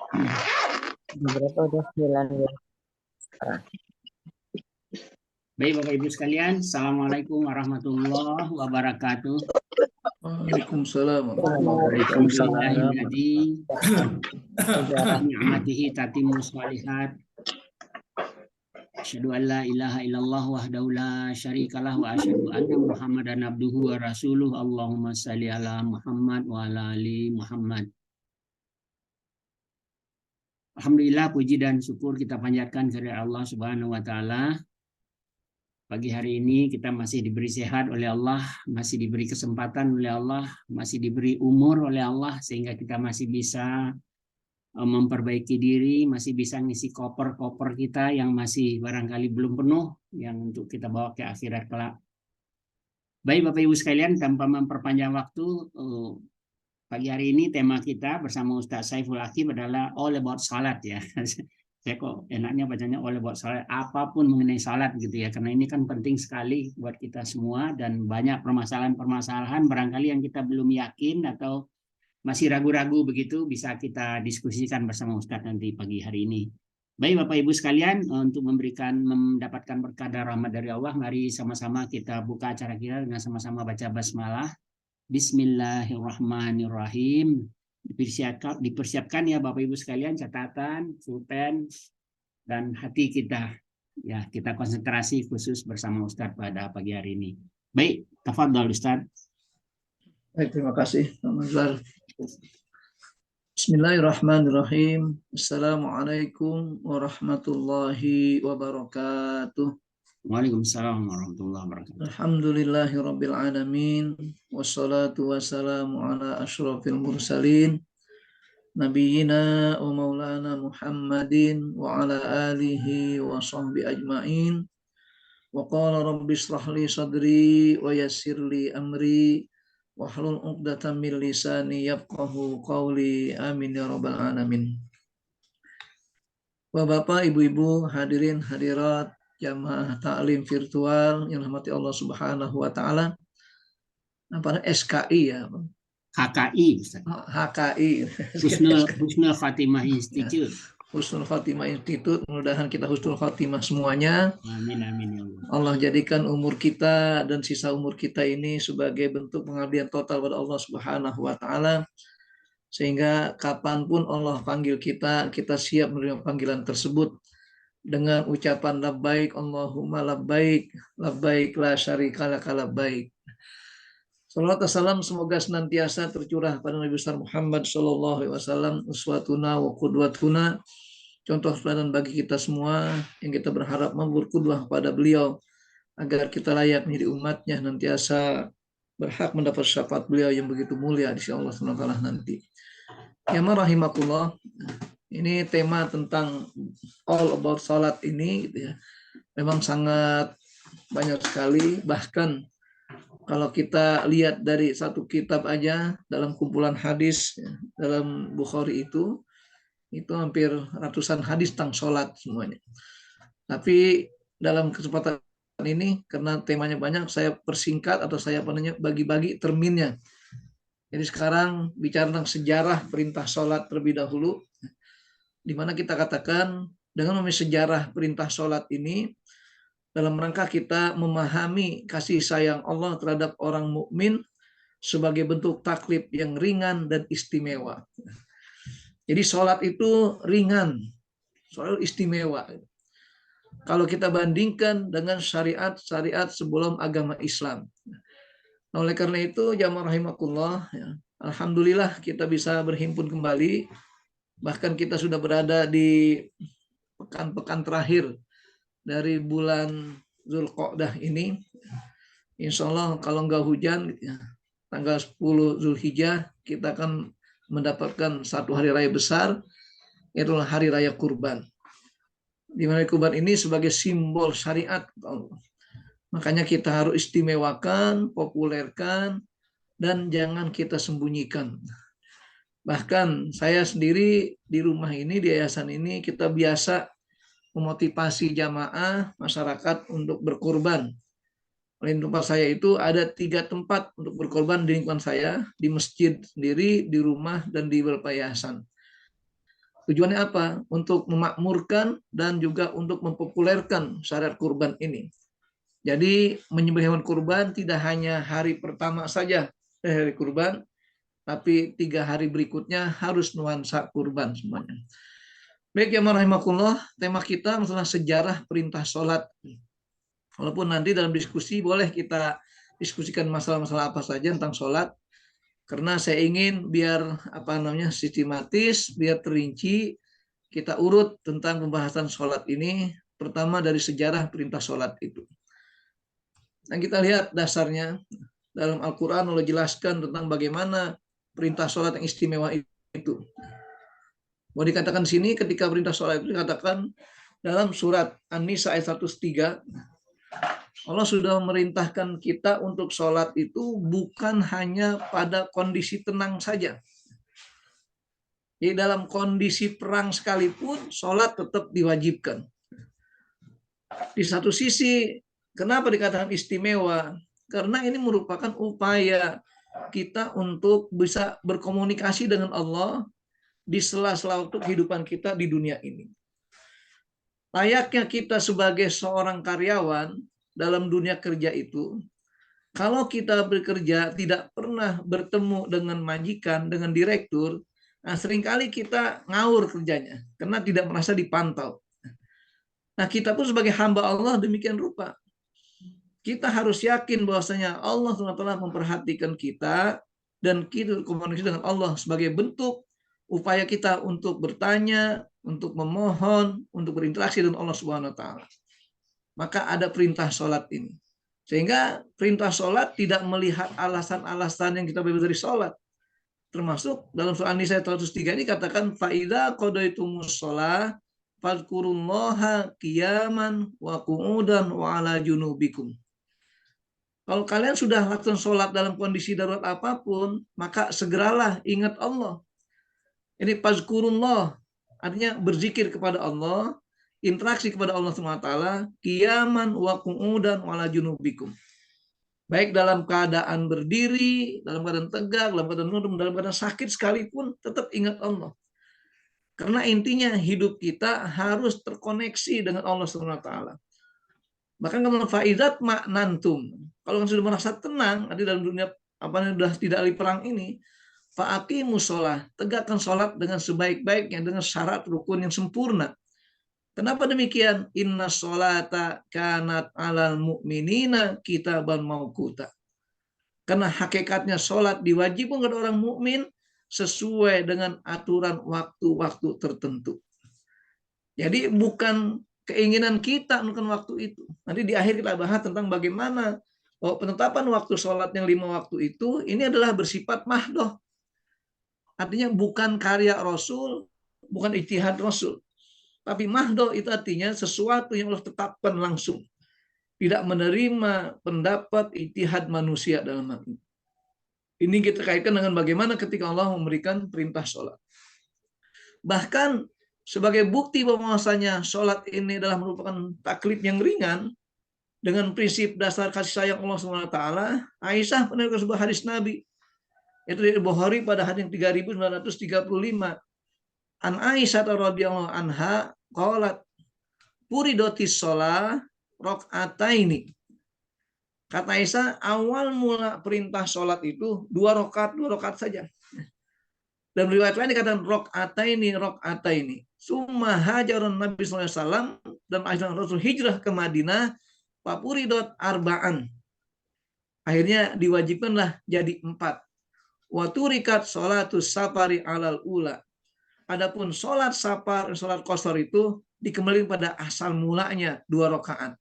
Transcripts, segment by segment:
Berapa udah 9 ya? Baik Bapak Ibu sekalian, Assalamualaikum warahmatullahi wabarakatuh. Waalaikumsalam. Alhamdulillahilladzi ni'matihi tatimmu shalihat. Asyhadu an la ilaha illallah wahdahu la syarikalah wa asyhadu anna Muhammadan abduhu wa rasuluh. Allahumma shalli ala Muhammad wa ala ali Muhammad. Alhamdulillah, puji dan syukur kita panjatkan kepada Allah Subhanahu wa taala. Pagi hari ini kita masih diberi sehat oleh Allah, masih diberi kesempatan oleh Allah, masih diberi umur oleh Allah, sehingga kita masih bisa memperbaiki diri, masih bisa ngisi koper-koper kita yang masih barangkali belum penuh, yang untuk kita bawa ke akhirat kelak. Baik Bapak Ibu sekalian, tanpa memperpanjang waktu, pagi hari ini tema kita bersama Ustaz Saiful Akif adalah all about salat ya. Saya kok enaknya bacanya all about salat, apapun mengenai salat gitu ya, karena ini kan penting sekali buat kita semua dan banyak permasalahan-permasalahan barangkali yang kita belum yakin atau masih ragu-ragu begitu, bisa kita diskusikan bersama Ustaz nanti pagi hari ini. Baik Bapak Ibu sekalian, untuk mendapatkan berkah dan rahmat dari Allah, mari sama-sama kita buka acara kita dengan sama-sama baca basmalah. Bismillahirrahmanirrahim. Dipersiapkan ya Bapak Ibu sekalian catatan, pulpen, dan hati kita. Ya, kita konsentrasi khusus bersama Ustadz pada pagi hari ini. Baik, tafadhol Ustadz. Baik, terima kasih. Bismillahirrahmanirrahim. Assalamualaikum warahmatullahi wabarakatuh. Waalaikumsalam warahmatullahi wabarakatuh. Alhamdulillahirabbil alamin wassalatu wassalamu ala asyrafil mursalin nabiyina wa maulana Muhammadin wa ala alihi wa sahbi ajmain. Wa qala rabbi shrah li sadri wa yassir li amri wahlul 'uqdatam min lisani yafqahu qawli. Amin ya rabbal alamin. Bapak, Ibu-ibu, hadirin hadirat jamaah taklim virtual yang dirahmati Allah Subhanahu wa taala. Apa SKI ya? HKI, Ustaz. HKI. Husnul Khatimah Institute. Husnul Khatimah Institute, mudah-mudahan kita husnul khatimah semuanya. Amin amin ya Allah. Allah jadikan umur kita dan sisa umur kita ini sebagai bentuk pengabdian total pada Allah Subhanahu wa taala, sehingga kapanpun Allah panggil kita, kita siap menerima panggilan tersebut dengan ucapan labbaik Allahumma labbaik, labbaik la syarika laka labbaik. Salawat dan salam semoga senantiasa tercurah pada Nabi besar Muhammad sallallahu alaihi wasallam, uswatuna wa qudwatuna, contoh teladan bagi kita semua yang kita berharap berqudwah pada beliau agar kita layak menjadi umatnya, nantiasa berhak mendapat syafaat beliau yang begitu mulia di sisi Allah SWT nanti. Ya rahimakumullah. Ini tema tentang all about salat ini gitu ya. Memang sangat banyak sekali, bahkan kalau kita lihat dari satu kitab aja dalam kumpulan hadis ya, dalam Bukhari itu hampir ratusan hadis tentang salat semuanya. Tapi dalam kesempatan ini karena temanya banyak, saya persingkat atau saya bagi-bagi terminnya. Jadi sekarang bicara tentang sejarah perintah salat terlebih dahulu, di mana kita katakan dengan memahami sejarah perintah salat ini dalam rangka kita memahami kasih sayang Allah terhadap orang mukmin sebagai bentuk taklif yang ringan dan istimewa. Jadi salat itu ringan, salat istimewa. Kalau kita bandingkan dengan syariat-syariat sebelum agama Islam. Nah, oleh karena itu, jamaah rahimakumullah, ya, alhamdulillah kita bisa berhimpun kembali. Bahkan kita sudah berada di pekan-pekan terakhir dari bulan Zulqa'dah ini. Insya Allah kalau nggak hujan, ya, tanggal 10 Zulhijjah kita akan mendapatkan satu hari raya besar, yaitu hari raya kurban. Di mana kurban ini sebagai simbol syariat Allah. Makanya kita harus istimewakan, populerkan, dan jangan kita sembunyikan. Bahkan saya sendiri di rumah ini, di yayasan ini, kita biasa memotivasi jamaah masyarakat untuk berkurban. Di tempat saya itu ada 3 tempat untuk berkorban di lingkungan saya, di masjid sendiri, di rumah, dan di beberapa yayasan. Tujuannya apa? Untuk memakmurkan dan juga untuk mempopulerkan syariat kurban ini. Jadi menyembelih hewan kurban tidak hanya hari pertama saja hari kurban, tapi 3 hari berikutnya harus nuansa kurban semuanya. Baik ya rahimakumullah, tema kita masalah sejarah perintah sholat. Walaupun nanti dalam diskusi boleh kita diskusikan masalah-masalah apa saja tentang sholat, karena saya ingin biar sistematis, biar terinci, kita urut tentang pembahasan sholat ini. Pertama dari sejarah perintah sholat itu. Dan kita lihat dasarnya dalam Al-Quran Allah jelaskan tentang bagaimana perintah sholat yang istimewa itu. Mau dikatakan di sini ketika perintah sholat itu dikatakan dalam surat An-Nisa ayat 103, Allah sudah memerintahkan kita untuk sholat itu bukan hanya pada kondisi tenang saja. Jadi dalam kondisi perang sekalipun, sholat tetap diwajibkan. Di satu sisi, kenapa dikatakan istimewa? Karena ini merupakan upaya kita untuk bisa berkomunikasi dengan Allah di sela-sela waktu kehidupan kita di dunia ini. Layaknya kita sebagai seorang karyawan, dalam dunia kerja itu, kalau kita bekerja tidak pernah bertemu dengan majikan, dengan direktur, nah seringkali kita ngawur kerjanya karena tidak merasa dipantau. Nah kita pun sebagai hamba Allah demikian rupa. Kita harus yakin bahwasanya Allah SWT memperhatikan kita dan kita komunikasi dengan Allah sebagai bentuk upaya kita untuk bertanya, untuk memohon, untuk berinteraksi dengan Allah Subhanahu wa taala. Maka ada perintah sholat ini. Sehingga perintah sholat tidak melihat alasan-alasan yang kita bebas dari sholat. Termasuk dalam surah An-Nisa 103 ini katakan, فَإِذَا قَضَيْتُمُ الصَّلَاةَ فَاذْكُرُوا اللَّهَ قِيَامًا وَقُعُودًا وَعَلَى جُنُوبِكُمْ. Kalau kalian sudah lakukan sholat dalam kondisi darurat apapun, maka segeralah ingat Allah. Ini fazkurullah, artinya berzikir kepada Allah, interaksi kepada Allah SWT, qiyaman wa qu'udan wa ala junubikum. Baik dalam keadaan berdiri, dalam keadaan tegak, dalam keadaan nunduk, dalam keadaan sakit sekalipun, tetap ingat Allah. Karena intinya hidup kita harus terkoneksi dengan Allah SWT. Bahkan kalau fa'idat maknantum, kalau sudah merasa tenang, nanti dalam dunia sudah tidak ada perang ini, fa'aqimus sholah, tegakkan sholat dengan sebaik-baiknya, dengan syarat rukun yang sempurna. Kenapa demikian? Inna sholata kanat alal mu'minina kitaban mauquta. Karena hakikatnya sholat diwajibkan kepada orang mukmin sesuai dengan aturan waktu-waktu tertentu. Jadi bukan keinginan kita menentukan waktu itu. Nanti di akhir kita bahas tentang bagaimana penetapan waktu sholat yang 5 waktu itu ini adalah bersifat mahdoh. Artinya bukan karya Rasul, bukan ijtihad Rasul. Tapi mahdoh itu artinya sesuatu yang Allah tetapkan langsung. Tidak menerima pendapat ijtihad manusia dalam hal ini. Ini kita kaitkan dengan bagaimana ketika Allah memberikan perintah sholat. Bahkan sebagai bukti bahwasanya sholat ini adalah merupakan taklif yang ringan, dengan prinsip dasar kasih sayang Allah SWT, Aisyah pernah sebuah hadis Nabi. Itu dari Bukhari pada hadis 3935. An Aisyah radhiyallahu anha qalat furidatis shalah rakaataini. Kata Aisyah, awal mula perintah sholat itu 2 rakaat saja. Dan riwayat lain dikatakan rakaataini. Summa hajarun Nabi sallallahu alaihi wasallam, dan Aisyah Rasul hijrah ke Madinah, fafuridat arba'an. Akhirnya diwajibkanlah jadi 4. Wa turikat sholatus safari alal ula. Adapun sholat safar, sholat qashar itu dikembalikan pada asal mulanya 2 rakaat.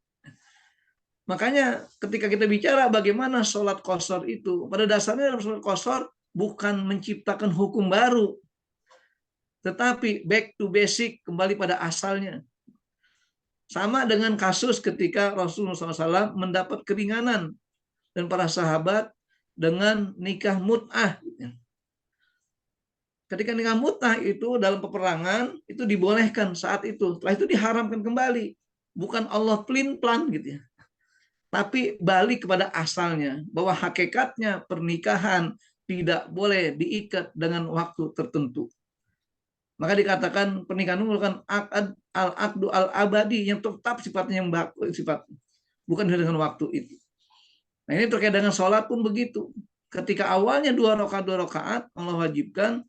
Makanya ketika kita bicara bagaimana sholat qashar itu, pada dasarnya dalam sholat qashar bukan menciptakan hukum baru, tetapi back to basic, kembali pada asalnya. Sama dengan kasus ketika Rasulullah SAW mendapat keringanan dan para sahabat dengan nikah mut'ah. Ketika nikah mut'ah itu dalam peperangan itu dibolehkan saat itu. Setelah itu diharamkan kembali. Bukan Allah pelin-pelan gitu ya. Tapi balik kepada asalnya. Bahwa hakikatnya pernikahan tidak boleh diikat dengan waktu tertentu. Maka dikatakan pernikahan merupakan al-aqdu al-abadi yang tetap sifatnya yang sifat, bukan dengan waktu itu. Nah ini terkait dengan sholat pun begitu. Ketika awalnya 2 rakaat Allah wajibkan,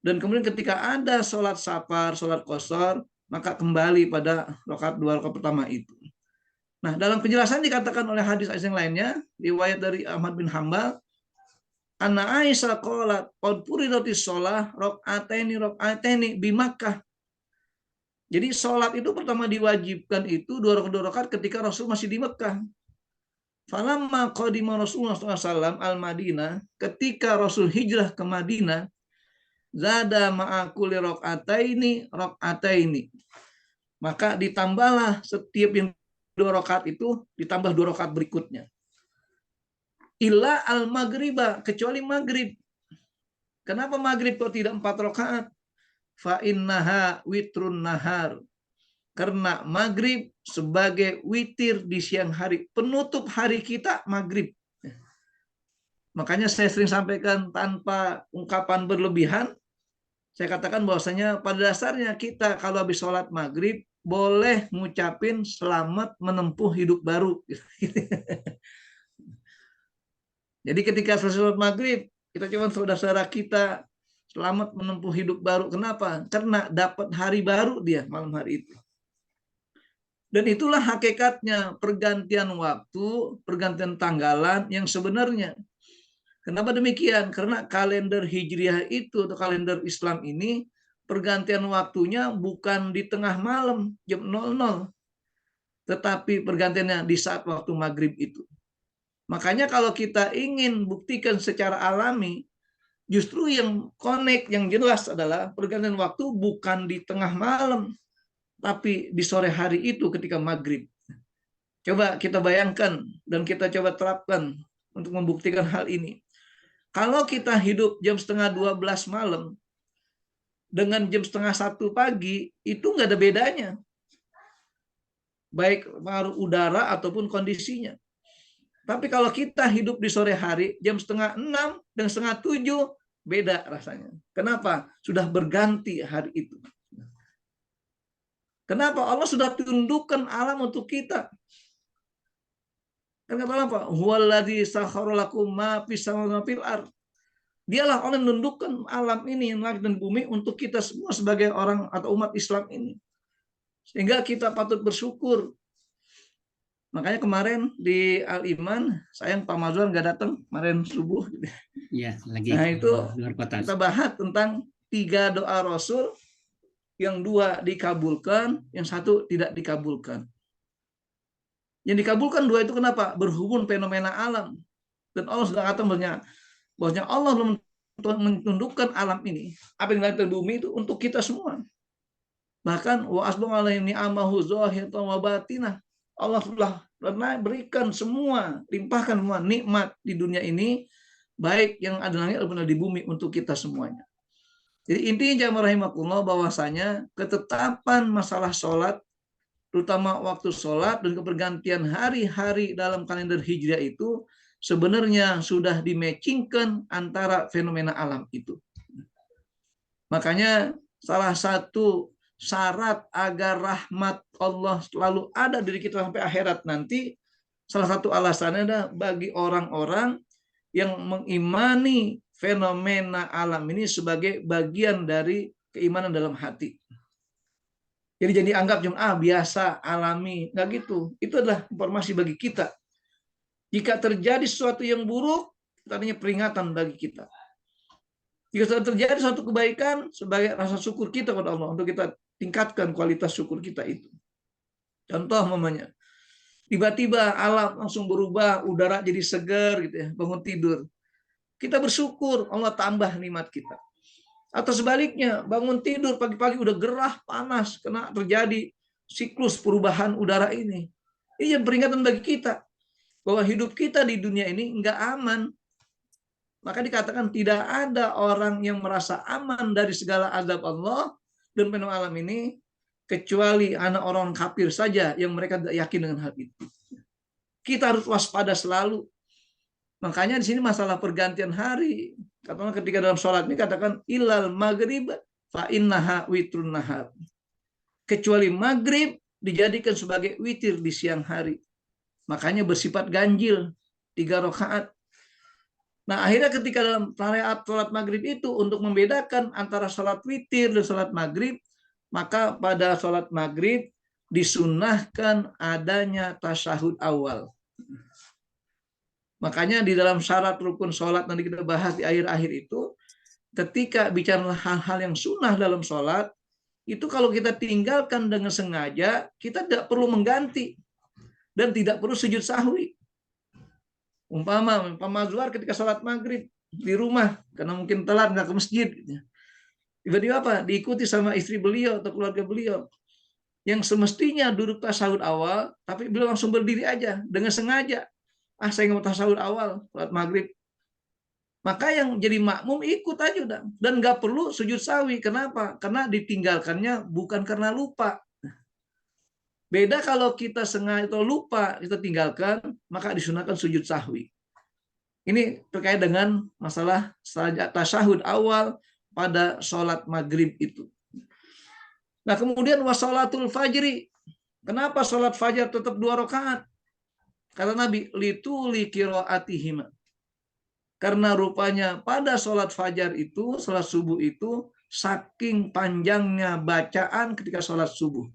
dan kemudian ketika ada sholat safar, sholat qashar, maka kembali pada 2 rakaat pertama itu. Nah dalam penjelasan dikatakan oleh hadis yang lainnya, riwayat dari Ahmad bin Hambal, Anna Aisyah qalat qad furidatis shalah rakaataini bi Makkah. Jadi sholat itu pertama diwajibkan itu 2 rakaat ketika Rasul masih di Mekah. Falamma qadima Rasulullah SAW al-Madinah, ketika Rasul hijrah ke Madinah, zada ma'akuli rakaataini. Maka ditambahlah setiap yang 2 rakaat itu ditambah 2 rakaat berikutnya. Illa al-maghriba, kecuali maghrib. Kenapa maghrib kok tidak 4 rakaat? Fa innaha witrun nahar. Karena maghrib sebagai witir di siang hari, penutup hari kita maghrib. Makanya saya sering sampaikan tanpa ungkapan berlebihan, saya katakan bahwasanya pada dasarnya kita kalau habis sholat maghrib boleh ngucapin selamat menempuh hidup baru. Jadi ketika selesai sholat maghrib, kita coba saudara-saudara kita selamat menempuh hidup baru. Kenapa? Karena dapat hari baru dia malam hari itu. Dan itulah hakikatnya pergantian waktu, pergantian tanggalan yang sebenarnya. Kenapa demikian? Karena kalender Hijriah itu atau kalender Islam ini pergantian waktunya bukan di tengah malam jam 00, tetapi pergantiannya di saat waktu maghrib itu. Makanya kalau kita ingin buktikan secara alami, justru yang connect, yang jelas adalah pergantian waktu bukan di tengah malam, tapi di sore hari itu ketika maghrib. Coba kita bayangkan dan kita coba terapkan untuk membuktikan hal ini. Kalau kita hidup jam 11:30 malam dengan jam 12:30 pagi, itu nggak ada bedanya. Baik pengaruh udara ataupun kondisinya. Tapi kalau kita hidup di sore hari, jam 5:30 dan 6:30, beda rasanya. Kenapa? Sudah berganti hari itu. Kenapa? Allah sudah tundukkan alam untuk kita. Kan kata apa? Huwallazi sakhkhara lakum ma fis samawati wa fil ardh. Dialah orang yang menundukkan alam ini, langit dan bumi, untuk kita semua sebagai orang atau umat Islam ini. Sehingga kita patut bersyukur. Makanya kemarin di Al-Iman, sayang Pak Mazwan nggak datang kemarin subuh. Ya, lagi Nah itu luar kota. kita bahas tentang 3 doa Rasul, yang 2 dikabulkan, yang 1 tidak dikabulkan. Yang dikabulkan 2 itu kenapa? Berhubung fenomena alam. Dan Allah sudah kata bahwasanya Allah menundukkan alam ini, apa yang ada di bumi itu untuk kita semua. Bahkan wa asbagha alaihi ni'amahu zahiratan wa batinah. Allah telah berikan semua, limpahkan semua nikmat di dunia ini, baik yang ada langit ataupun di bumi, untuk kita semuanya. Jadi intinya jamaah rahimakumullah bahwasanya ketetapan masalah sholat, terutama waktu sholat dan kepergantian hari-hari dalam kalender Hijriah itu sebenarnya sudah dimatchingkan antara fenomena alam itu. Makanya salah satu syarat agar rahmat Allah selalu ada diri kita sampai akhirat nanti, salah satu alasannya adalah bagi orang-orang yang mengimani fenomena alam ini sebagai bagian dari keimanan dalam hati. Jadi anggap cuma biasa, alami, nggak gitu. Itu adalah informasi bagi kita. Jika terjadi sesuatu yang buruk, artinya peringatan bagi kita. Jika terjadi suatu kebaikan, sebagai rasa syukur kita kepada Allah, untuk kita tingkatkan kualitas syukur kita itu. Contoh mamanya, tiba-tiba alam langsung berubah, udara jadi segar gitu ya, bangun tidur. Kita bersyukur, Allah tambah nikmat kita. Atau sebaliknya, bangun tidur pagi-pagi udah gerah, panas, karena terjadi siklus perubahan udara ini. Ini yang peringatan bagi kita bahwa hidup kita di dunia ini nggak aman. Maka dikatakan tidak ada orang yang merasa aman dari segala azab Allah dan fenomena alam ini, kecuali anak orang kafir saja yang mereka tidak yakin dengan hal itu. Kita harus waspada selalu. Makanya di sini masalah pergantian hari. Katakan ketika dalam sholat ini katakan ilal maghrib fa innaha witrun nahar. Kecuali maghrib dijadikan sebagai witir di siang hari. Makanya bersifat ganjil 3 rakaat. Nah, akhirnya ketika dalam sholat maghrib itu untuk membedakan antara sholat witir dan sholat maghrib, maka pada sholat maghrib disunnahkan adanya tasyahud awal. Makanya di dalam syarat rukun sholat nanti kita bahas di akhir-akhir itu, ketika bicara hal-hal yang sunnah dalam sholat, itu kalau kita tinggalkan dengan sengaja, kita tidak perlu mengganti dan tidak perlu sujud sahwi. Umpama Zuhar ketika sholat maghrib di rumah karena mungkin telat nggak ke masjid, tiba-tiba apa? Diikuti sama istri beliau atau keluarga beliau yang semestinya duduk tasyahud awal, tapi beliau langsung berdiri aja dengan sengaja. Saya nggak mau tasyahud awal sholat maghrib. Maka yang jadi makmum ikut aja udah, dan nggak perlu sujud sahwi. Kenapa? Karena ditinggalkannya bukan karena lupa. Beda kalau kita sengaja atau lupa kita tinggalkan, maka disunahkan sujud sahwi. Ini terkait dengan masalah tasyahud awal pada sholat maghrib itu. Nah, kemudian wasolatul fajri. Kenapa sholat fajar tetap 2 rakaat? Kata Nabi, lituli qiraatihima. Karena rupanya pada sholat fajar itu, sholat subuh itu, saking panjangnya bacaan ketika sholat subuh.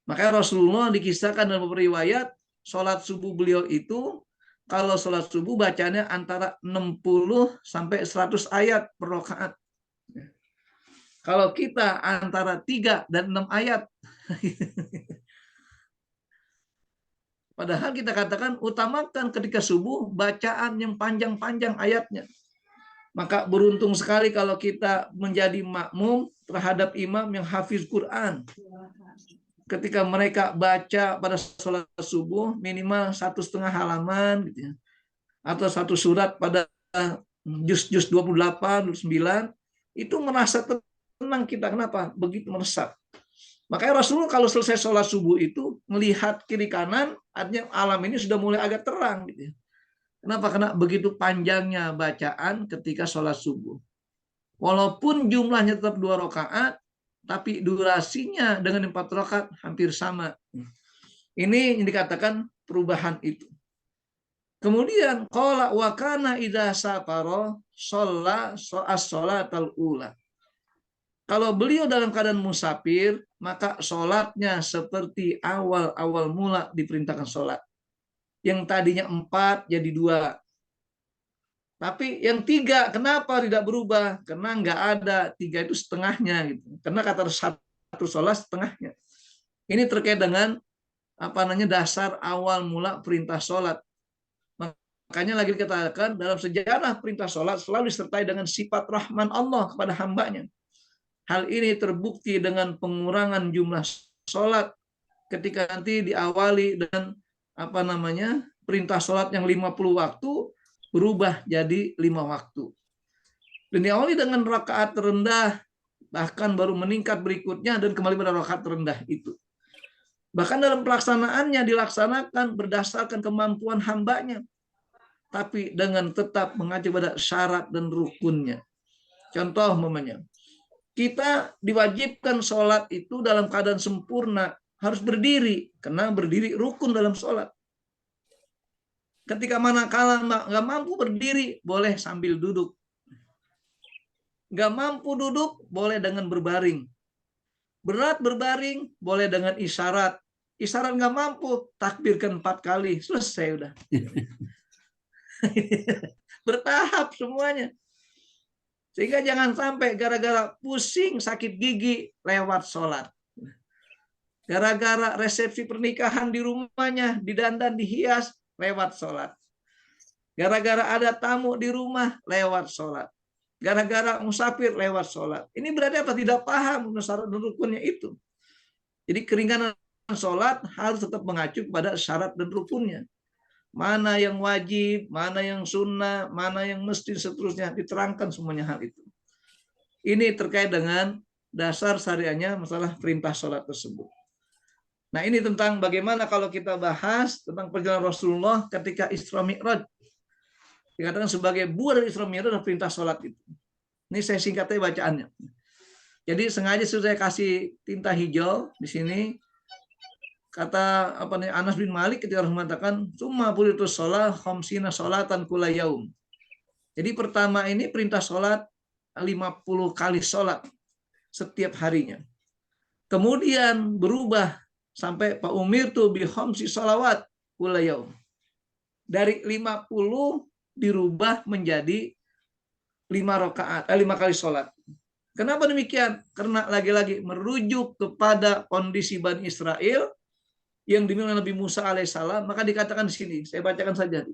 Makanya Rasulullah dikisahkan dalam beberapa riwayat, sholat subuh beliau itu, kalau sholat subuh bacanya antara 60 sampai 100 ayat per rakaat. Kalau kita antara 3 dan 6 ayat. Padahal kita katakan utamakan ketika subuh bacaan yang panjang-panjang ayatnya. Maka beruntung sekali kalau kita menjadi makmum terhadap imam yang hafiz Quran. Ketika mereka baca pada sholat subuh minimal 1,5 halaman gitu ya. Atau 1 surat pada juz 28, 29, itu merasa tenang kita. Kenapa? Begitu meresap. Makanya Rasulullah kalau selesai sholat subuh itu melihat kiri kanan, artinya alam ini sudah mulai agak terang gitu ya. Kenapa? Karena begitu panjangnya bacaan ketika sholat subuh. Walaupun jumlahnya tetap 2 rakaat, tapi durasinya dengan 4 rakaat hampir sama. Ini yang dikatakan perubahan itu. Kemudian qala wa kana idza safara shalla as-shalatal ula. Kalau beliau dalam keadaan musafir, maka sholatnya seperti awal-awal mula diperintahkan sholat. Yang tadinya 4 jadi 2. Tapi yang 3 kenapa tidak berubah? Karena nggak ada 3 itu setengahnya gitu. Karena kata 1 sholat setengahnya. Ini terkait dengan dasar awal mula perintah sholat. Makanya lagi dikatakan dalam sejarah perintah sholat selalu disertai dengan sifat rahman Allah kepada hambanya. Hal ini terbukti dengan pengurangan jumlah sholat ketika nanti diawali dengan perintah sholat yang 50 waktu berubah jadi 5 waktu. Dan diawali dengan rakaat terendah, bahkan baru meningkat berikutnya dan kembali pada rakaat terendah itu. Bahkan dalam pelaksanaannya dilaksanakan berdasarkan kemampuan hambanya, tapi dengan tetap mengacu pada syarat dan rukunnya. Contoh umpamanya, kita diwajibkan sholat itu dalam keadaan sempurna, harus berdiri, karena berdiri rukun dalam sholat. Ketika manakala nggak mampu berdiri, boleh sambil duduk. Nggak mampu duduk, boleh dengan berbaring. Berat berbaring, boleh dengan isyarat. Isyarat nggak mampu, takbirkan 4 kali, selesai udah. Bertahap semuanya. Sehingga jangan sampai gara-gara pusing sakit gigi lewat sholat. Gara-gara resepsi pernikahan di rumahnya, didandan, dihias, lewat sholat. Gara-gara ada tamu di rumah, lewat sholat. Gara-gara musafir, lewat sholat. Ini berarti apa? Tidak paham syarat dan rukunnya itu. Jadi keringanan sholat harus tetap mengacu kepada syarat dan rukunnya. Mana yang wajib, mana yang sunnah, mana yang mesti, seterusnya diterangkan semuanya hal itu. Ini terkait dengan dasar syariahnya masalah perintah sholat tersebut. Nah, ini tentang bagaimana kalau kita bahas tentang perjalanan Rasulullah ketika Isra Mi'raj. Dikatakan sebagai buah dari Isra Mi'raj dan perintah sholat itu. Ini saya singkatnya bacaannya. Jadi sengaja saya kasih tinta hijau di sini. Kata Anas bin Malik ketika harus mengatakan summa furitus sholat khamsina sholatan kula yaum. Jadi pertama ini perintah sholat 50 kali sholat setiap harinya. Kemudian berubah sampai Pak Umir tuh bi khamsi sholawat kula yaum. Dari 50 dirubah menjadi 5 kali sholat. Kenapa demikian? Karena lagi-lagi merujuk kepada kondisi Bani Israel yang dimiliki Nabi Musa alaihissalam, maka dikatakan di sini, saya bacakan saja.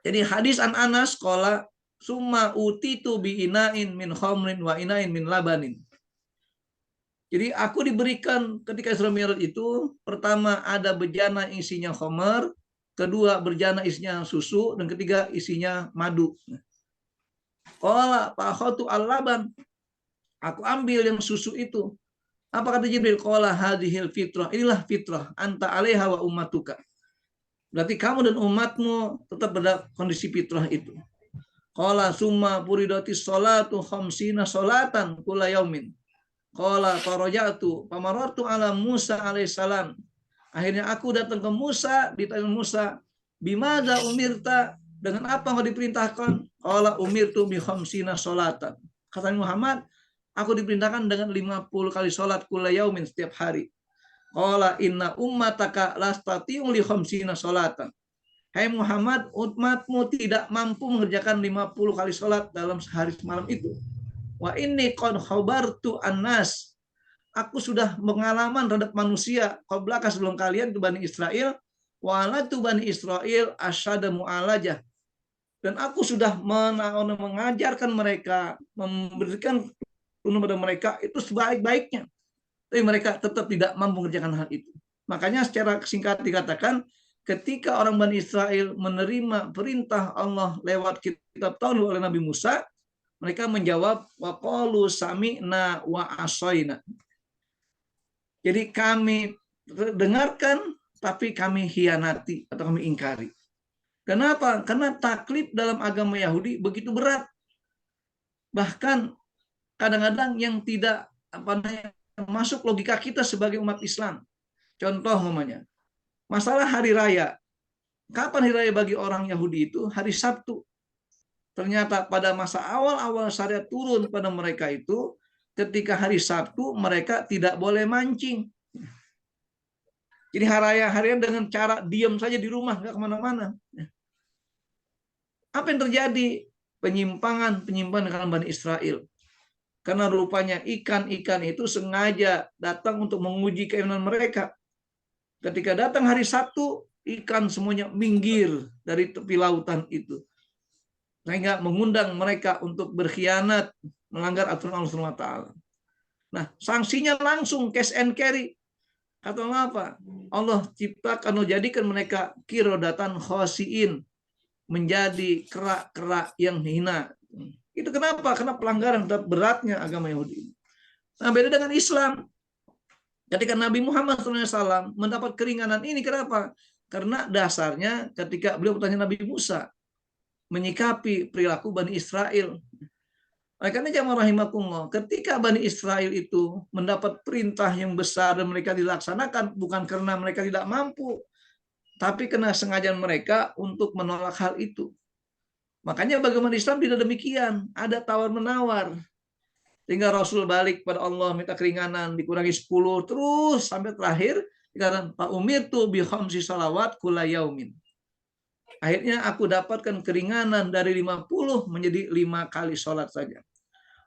Jadi hadis an Anas qala summa utitu bi inain min khamrin wa inain min labanin. Jadi aku diberikan ketika Isra Mi'raj itu, pertama ada bejana isinya khamar, kedua bejana isinya susu, dan ketiga isinya madu. Qala fa'akhadtu al-laban. Aku ambil yang susu itu. Apa kata Jibril? Qala hadhil fitrah. Inilah fitrah anta 'alaiha wa ummatuka. Berarti kamu dan umatmu tetap pada kondisi fitrah itu. Qala summa furidatis sholatu khamsina sholatan kulla yaumin. Qala faraja'tu famarartu ala Musa alaihissalam. Akhirnya aku datang ke Musa, ditanya Musa, bimadza umirta, dengan apa kau diperintahkan? Qala umirtu bi khamsina sholatan. Kata Muhammad, aku diperintahkan dengan 50 kali sholat kulla yaumin setiap hari. Qala inna ummataka lastati'u li khamsina sholatan. Hai Muhammad, umatmu tidak mampu mengerjakan 50 kali sholat dalam sehari semalam itu. Wa inni qad khabartu annas. Aku sudah pengalaman terhadap manusia qablaka sebelum kalian ke Bani Israel. Wa alatu Bani Israel asyada mu'alajah. Dan aku sudah mengajarkan mereka, memberikan kepada mereka itu sebaik-baiknya. Tapi mereka tetap tidak mampu mengerjakan hal itu. Makanya secara singkat dikatakan, ketika orang Bani Israel menerima perintah Allah lewat kitab Taurat oleh Nabi Musa, mereka menjawab wa qalu sami'na wa asoina. Jadi kami dengarkan tapi kami hianati atau kami ingkari. Kenapa? Karena taklif dalam agama Yahudi begitu berat. Bahkan kadang-kadang yang tidak masuk logika kita sebagai umat Islam. Contoh namanya, masalah hari raya. Kapan hari raya bagi orang Yahudi itu? Hari Sabtu. Ternyata pada masa awal-awal syariat turun pada mereka itu, ketika hari Sabtu mereka tidak boleh mancing. Jadi hari raya dengan cara diam saja di rumah, nggak kemana-mana. Apa yang terjadi? Penyimpangan dengan Bani Israel. Karena rupanya ikan-ikan itu sengaja datang untuk menguji keimanan mereka. Ketika datang hari Sabtu, ikan semuanya minggir dari tepi lautan itu. Sehingga mengundang mereka untuk berkhianat, melanggar aturan Allah SWT. Nah, sanksinya langsung cash and carry. Atau apa? Allah ciptakan, Allah jadikan mereka kirodatan khosiin, menjadi kerak-kerak yang hina. Itu kenapa? Karena pelanggaran beratnya agama Yahudi. Nah, beda dengan Islam. Ketika Nabi Muhammad SAW mendapat keringanan ini, kenapa? Karena dasarnya ketika beliau bertanya Nabi Musa, menyikapi perilaku Bani Israel. Karena jamaah rahimakumullah, ketika Bani Israel itu mendapat perintah yang besar dan mereka dilaksanakan, bukan karena mereka tidak mampu, tapi karena sengajaan mereka untuk menolak hal itu. Makanya bagaimana Islam tidak demikian, ada tawar-menawar. Sehingga Rasul balik pada Allah minta keringanan, dikurangi 10 terus sampai terakhir dikatakan Pak Umirtu bi khamsi shalawat kulla yaumin. Akhirnya aku dapatkan keringanan dari 50 menjadi 5 kali sholat saja.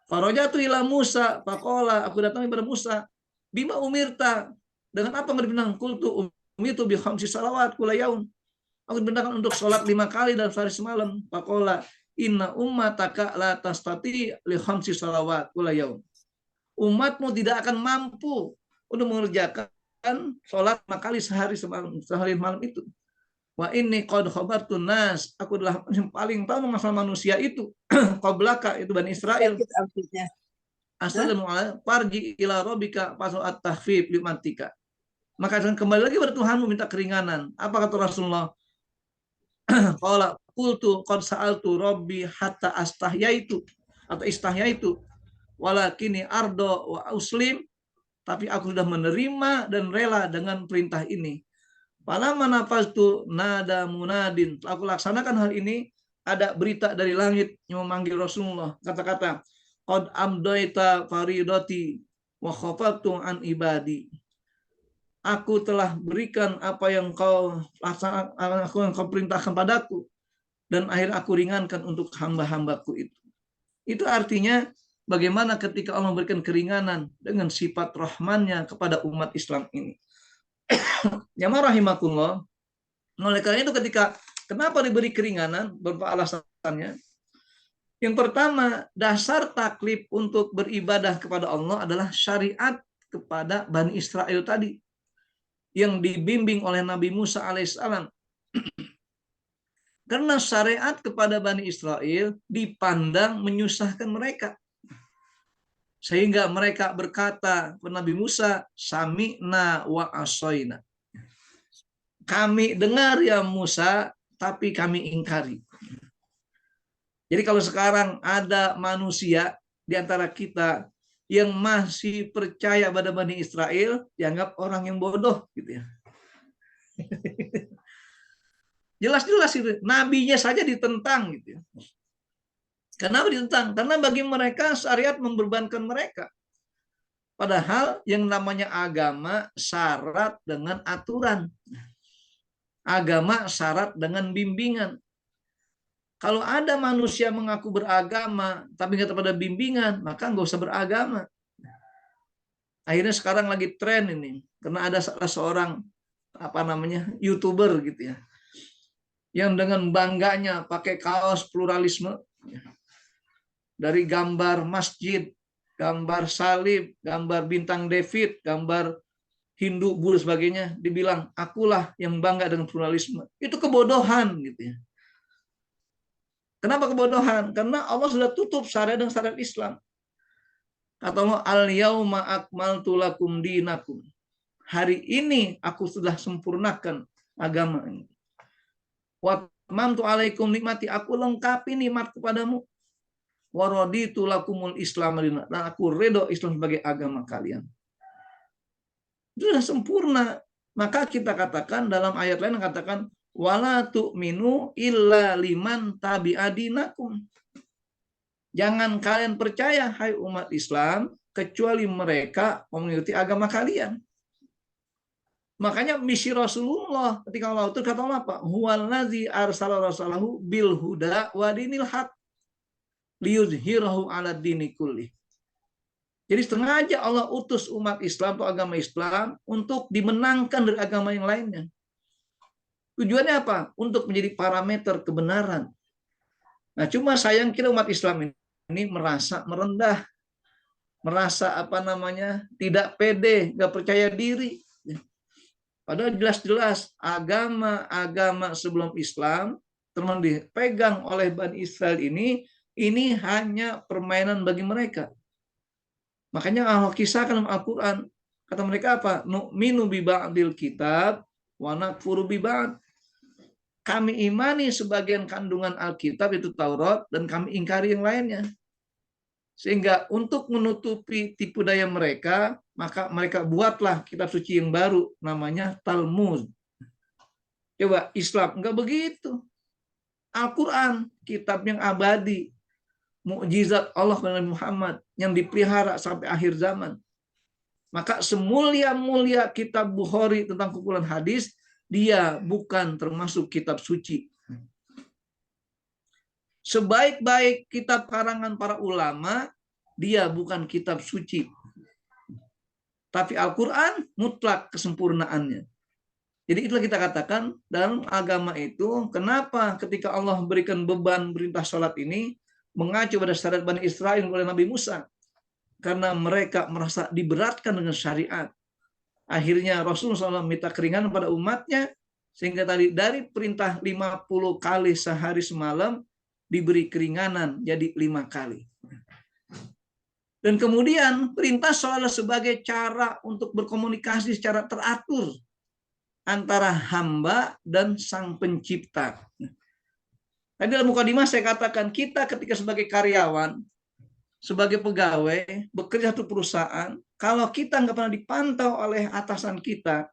Farajatu ila Musa faqala, aku datang kepada Musa, bima umirta, dengan apa yang dibilang? Qultu umirtu bi khamsi shalawat kulla yaum. Aku diperintahkan untuk sholat 5 kali dalam sehari semalam. Faqala inna ummataka la tastati li khamsi shalawat kulla yaum. Umatmu tidak akan mampu untuk mengerjakan sholat 5 kali sehari malam itu. Wa inni qad khabartun nas, aku adalah yang paling tahu masalah manusia itu. Qablaka itu Bani Israel. Assalamu alaikum farji ila rabbika fasul at-tahfif limantika. Maka kembali lagi pada Tuhanmu minta keringanan. Apa kata Rasulullah? Qala qultu qad sa'altu rabbi hatta astahyaitu atau istahyaitu walakini ardo wa uslim, tapi aku sudah menerima dan rela dengan perintah ini. Falamma nafaztu nada munadin, aku laksanakan hal ini, ada berita dari langit yang memanggil Rasulullah, kata-kata qad amdaita faridati wa khafaftu an ibadi. Aku telah berikan apa yang kau perintahkan padaku, dan akhirnya aku ringankan untuk hamba-hambaku itu. Itu artinya bagaimana ketika Allah memberikan keringanan dengan sifat rahmannya kepada umat Islam ini. Jamaah rahimakumullah. Oleh karena itu kenapa diberi keringanan? Beberapa alasannya. Yang pertama, dasar taklif untuk beribadah kepada Allah adalah syariat kepada Bani Israel tadi, yang dibimbing oleh Nabi Musa alaihissalam. Karena syariat kepada Bani Israel dipandang menyusahkan mereka. Sehingga mereka berkata kepada Nabi Musa, sami'na wa asoina. Kami dengar ya Musa, tapi kami ingkari. Jadi kalau sekarang ada manusia di antara kita yang masih percaya pada Bani Israel, dianggap orang yang bodoh gitu ya. Jelas-jelas itu, nabinya saja ditentang gitu ya. Kenapa ditentang? Karena bagi mereka syariat membebankan mereka. Padahal yang namanya agama syarat dengan aturan. Agama syarat dengan bimbingan. Kalau ada manusia mengaku beragama tapi nggak pada bimbingan, maka nggak usah beragama. Akhirnya sekarang lagi tren ini, karena ada seorang YouTuber gitu ya, yang dengan bangganya pakai kaos pluralisme, dari gambar masjid, gambar salib, gambar bintang David, gambar Hindu, Buddha, sebagainya, dibilang akulah yang bangga dengan pluralisme. Itu kebodohan gitu ya. Kenapa kebodohan? Karena Allah sudah tutup syariat dan syariat Islam. Kata Allah, al-yauma akmaltu lakum dinakum. Hari ini aku sudah sempurnakan agama ini. Wa atmamtu alaikum nikmati, aku lengkapi nikmat kepadamu. Wa raditu lakumul Islam, dan aku ridho Islam sebagai agama kalian. Itu sudah sempurna. Maka kita katakan dalam ayat lain katakan wala tu'minu illa liman tabi'adinakum. Jangan kalian percaya hai umat Islam kecuali mereka mengikuti agama kalian. Makanya misi Rasulullah ketika Allah itu kata Allah apa? Huwallazi arsala rasulahu bil huda wa dinil haq liyuzhirahu 'ala dini kulli. Jadi sengaja Allah utus umat Islam atau agama Islam untuk dimenangkan dari agama yang lainnya. Tujuannya apa? Untuk menjadi parameter kebenaran. Nah, cuma sayang kira umat Islam ini merasa merendah, merasa tidak pede, nggak percaya diri. Padahal jelas-jelas agama-agama sebelum Islam teman dipegang oleh Bani Israel ini hanya permainan bagi mereka. Makanya Allah kisahkan dalam Al-Quran, kata mereka apa? Nu'minu bi ba'dil kitab wa nakfuru bi ba'd. Kami imani sebagian kandungan Alkitab itu Taurat dan kami ingkari yang lainnya. Sehingga untuk menutupi tipu daya mereka, maka mereka buatlah kitab suci yang baru namanya Talmud. Coba Islam enggak begitu. Al-Quran kitab yang abadi, mukjizat Allah kepada Muhammad yang dipelihara sampai akhir zaman. Maka semulia-mulia kitab Bukhari tentang kumpulan hadis, dia bukan termasuk kitab suci. Sebaik-baik kitab karangan para ulama, dia bukan kitab suci. Tapi Al-Quran mutlak kesempurnaannya. Jadi itulah kita katakan dalam agama itu, kenapa ketika Allah memberikan beban perintah sholat ini, mengacu pada syariat Bani Israel oleh Nabi Musa. Karena mereka merasa diberatkan dengan syariat. Akhirnya Rasulullah SAW minta keringanan pada umatnya, sehingga tadi dari perintah 50 kali sehari semalam, diberi keringanan jadi 5 kali. Dan kemudian perintah sholat sebagai cara untuk berkomunikasi secara teratur antara hamba dan sang pencipta. Tadi dalam mukadimah saya katakan, kita ketika sebagai karyawan, sebagai pegawai, bekerja di perusahaan, kalau kita nggak pernah dipantau oleh atasan kita,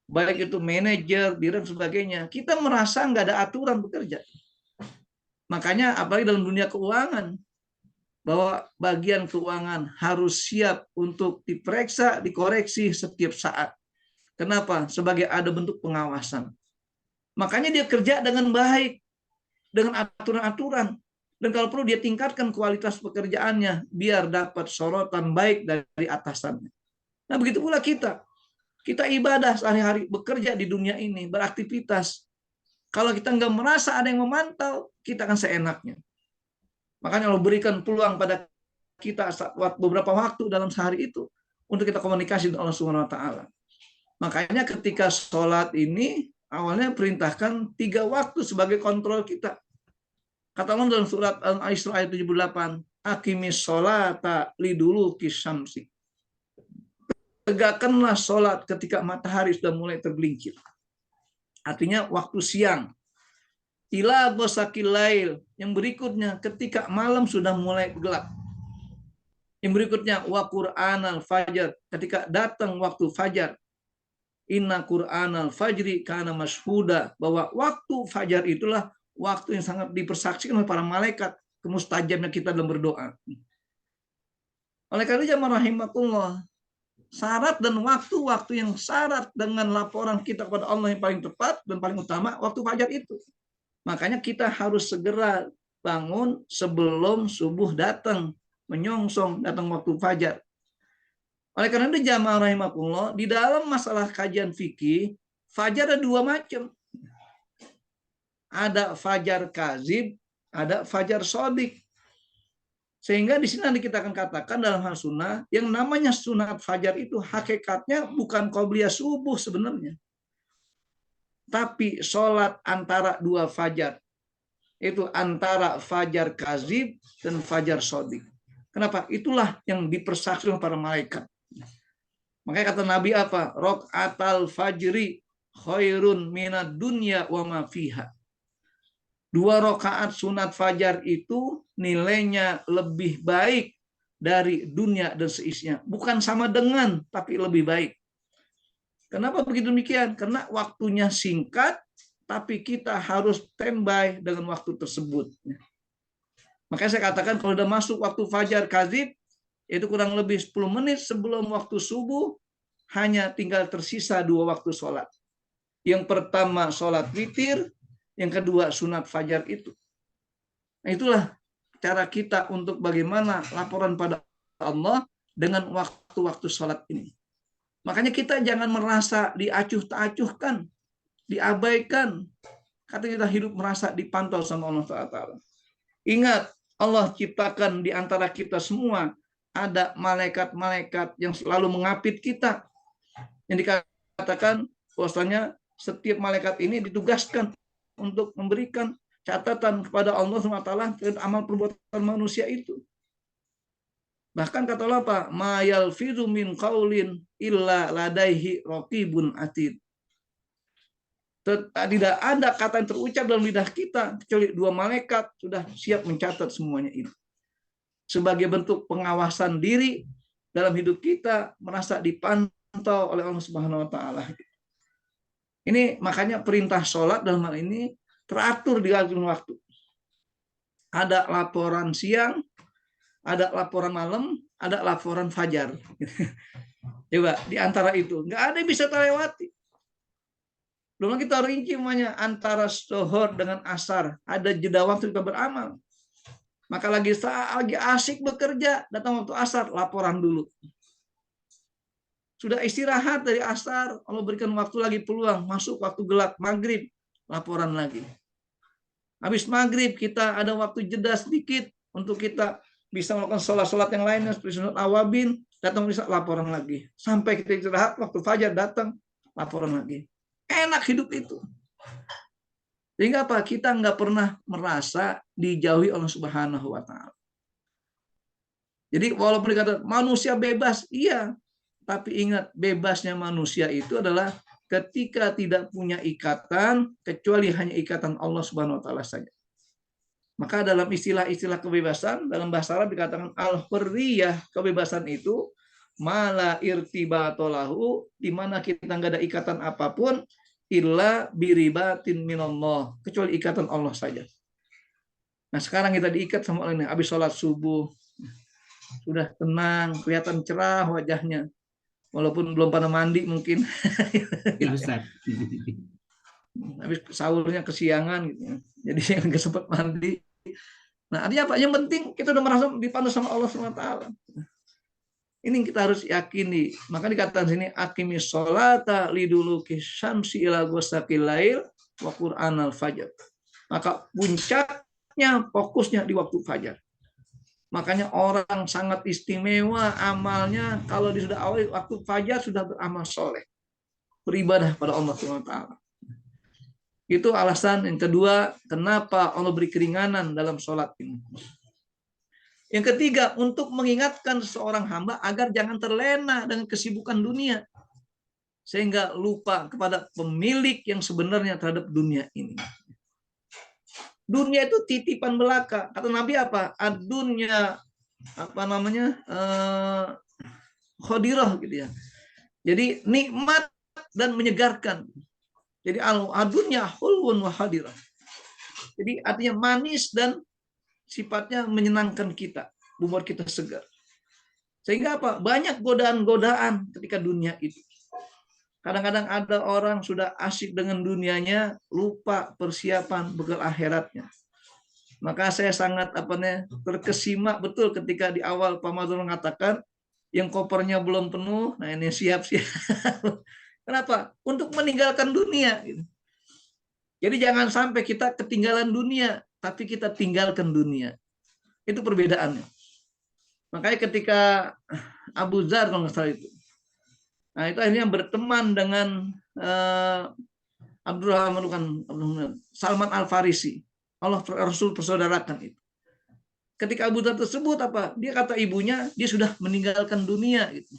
baik itu manajer, direktur, sebagainya, kita merasa nggak ada aturan bekerja. Makanya apalagi dalam dunia keuangan, bahwa bagian keuangan harus siap untuk diperiksa, dikoreksi setiap saat. Kenapa? Sebagai ada bentuk pengawasan. Makanya dia kerja dengan baik, dengan aturan-aturan. Dan kalau perlu dia tingkatkan kualitas pekerjaannya, biar dapat sorotan baik dari atasannya. Nah begitu pula kita. Kita ibadah sehari-hari, bekerja di dunia ini, beraktivitas. Kalau kita nggak merasa ada yang memantau, kita akan seenaknya. Makanya Allah berikan peluang pada kita beberapa waktu dalam sehari itu untuk kita komunikasi dengan Allah Subhanahu wa taala. Makanya ketika sholat ini awalnya perintahkan 3 waktu sebagai kontrol kita. Kata Allah dalam surat Al-Isra ayat 78, aqimis sholata liduluki syamsi. Tegakkanlah sholat ketika matahari sudah mulai tergelincir. Artinya waktu siang. Ila ghasaqil lail, yang berikutnya ketika malam sudah mulai gelap. Yang berikutnya wa Qur'anal fajr, ketika datang waktu fajar. Inna Qur'anal fajri kana mashhuda, bahwa waktu fajar itulah waktu yang sangat dipersaksikan oleh para malaikat, kemustajabnya kita dalam berdoa. Oleh karena jamaah rahimakumullah, syarat dan waktu-waktu yang syarat dengan laporan kita kepada Allah yang paling tepat dan paling utama waktu fajar itu. Makanya kita harus segera bangun sebelum subuh datang, menyongsong datang waktu fajar. Oleh karena itu jamaah rahimakumullah, di dalam masalah kajian fikih, fajar ada 2 macam. Ada fajar kazib, ada fajar sodik. Sehingga di sini nanti kita akan katakan dalam hal sunnah, yang namanya sunat fajar itu hakikatnya bukan qobliyah subuh sebenarnya. Tapi sholat antara 2 fajar. Itu antara fajar kazib dan fajar sodik. Kenapa? Itulah yang dipersaksikan para malaikat. Makanya kata Nabi apa? Rok'atal fajri khairun minad dunya wa ma fiha. 2 rakaat sunat fajar itu nilainya lebih baik dari dunia dan seisinya. Bukan sama dengan, tapi lebih baik. Kenapa begitu demikian? Karena waktunya singkat, tapi kita harus standby dengan waktu tersebut. Makanya saya katakan kalau sudah masuk waktu fajar kazib, itu kurang lebih 10 menit sebelum waktu subuh, hanya tinggal tersisa 2 waktu sholat. Yang pertama sholat witir, yang kedua sunat fajar itu. Nah, itulah cara kita untuk bagaimana laporan pada Allah dengan waktu-waktu sholat ini. Makanya kita jangan merasa diacuh-acuhkan, diabaikan. Kata kita hidup merasa dipantau sama Allah Ta'ala. Ingat, Allah ciptakan di antara kita semua ada malaikat-malaikat yang selalu mengapit kita. Yang dikatakan bahwasanya setiap malaikat ini ditugaskan untuk memberikan catatan kepada Allah SWT terhadap amal perbuatan manusia itu. Bahkan kata Allah apa? Ma yalfizu min qaulin illa ladaihi raqibun atid. Tidak ada kata yang terucap dalam lidah kita kecuali 2 malaikat sudah siap mencatat semuanya itu. Sebagai bentuk pengawasan diri dalam hidup kita, merasa dipantau oleh Allah Subhanahu wa taala. Ini makanya perintah sholat dalam hal ini teratur di waktu. Ada laporan siang, ada laporan malam, ada laporan fajar. Coba di antara itu nggak ada yang bisa terlewati. Belum kita rinci semuanya antara zuhur dengan asar, ada jeda waktu kita beramal. Maka lagi asik bekerja, datang waktu asar, laporan dulu. Sudah istirahat dari asar, Allah berikan waktu lagi peluang, masuk waktu gelap, maghrib, laporan lagi. Habis maghrib kita ada waktu jeda sedikit untuk kita bisa melakukan sholat-sholat yang lainnya seperti sunat awabin, datang bisa laporan lagi. Sampai kita istirahat, waktu fajar datang, laporan lagi. Enak hidup itu. Sehingga apa? Kita nggak pernah merasa dijauhi Allah Subhanahu wa taala. Jadi walaupun dikatakan manusia bebas, iya. Tapi ingat, bebasnya manusia itu adalah ketika tidak punya ikatan, kecuali hanya ikatan Allah Subhanahu wa taala saja. Maka dalam istilah-istilah kebebasan, dalam bahasa Arab dikatakan al-hurriyah, kebebasan itu mala irtibatolahu, di mana kita nggak ada ikatan apapun illa biribatin minallah, kecuali ikatan Allah saja. Nah sekarang kita diikat sama Allah ini, habis sholat subuh sudah tenang, kelihatan cerah wajahnya, walaupun belum pernah mandi mungkin. Ya Ustaz. Habis sahurnya kesiangan gitu ya. Jadi nggak sempat mandi. Nah, artinya apa? Yang penting kita udah merasa dipandang sama Allah SWT. Ini yang kita harus yakini. Maka dikatakan sini aqimis sholata liduluki syamsi ila ghasaqil lail wa qur'anal fajr. Maka puncaknya fokusnya di waktu fajar. Makanya orang sangat istimewa amalnya kalau dia sudah awal waktu fajar sudah beramal soleh, beribadah pada Allah SWT. Itu alasan yang kedua kenapa Allah beri keringanan dalam sholat ini. Yang ketiga, untuk mengingatkan seorang hamba agar jangan terlena dengan kesibukan dunia, sehingga lupa kepada pemilik yang sebenarnya terhadap dunia ini. Dunia itu titipan belaka. Kata Nabi apa? Ad-dunya khodirah gitu ya. Jadi nikmat dan menyegarkan. Jadi al-dunya hulwun wa hadirah. Jadi artinya manis dan sifatnya menyenangkan kita, membuat kita segar. Sehingga apa? Banyak godaan-godaan ketika dunia itu. Kadang-kadang ada orang sudah asyik dengan dunianya, lupa persiapan bekal akhiratnya. Maka saya sangat terkesima betul ketika di awal Pak Mazrul mengatakan yang kopernya belum penuh, nah ini siap-siap. Kenapa? Untuk meninggalkan dunia. Jadi jangan sampai kita ketinggalan dunia, tapi kita tinggalkan dunia. Itu perbedaannya. Makanya ketika Abu Dzar kalau nggak salah itu, nah itu akhirnya berteman dengan Salman Al-Farisi. Allah Rasul persaudarakan itu. Ketika Abu Dzar tersebut dia kata ibunya dia sudah meninggalkan dunia. Gitu.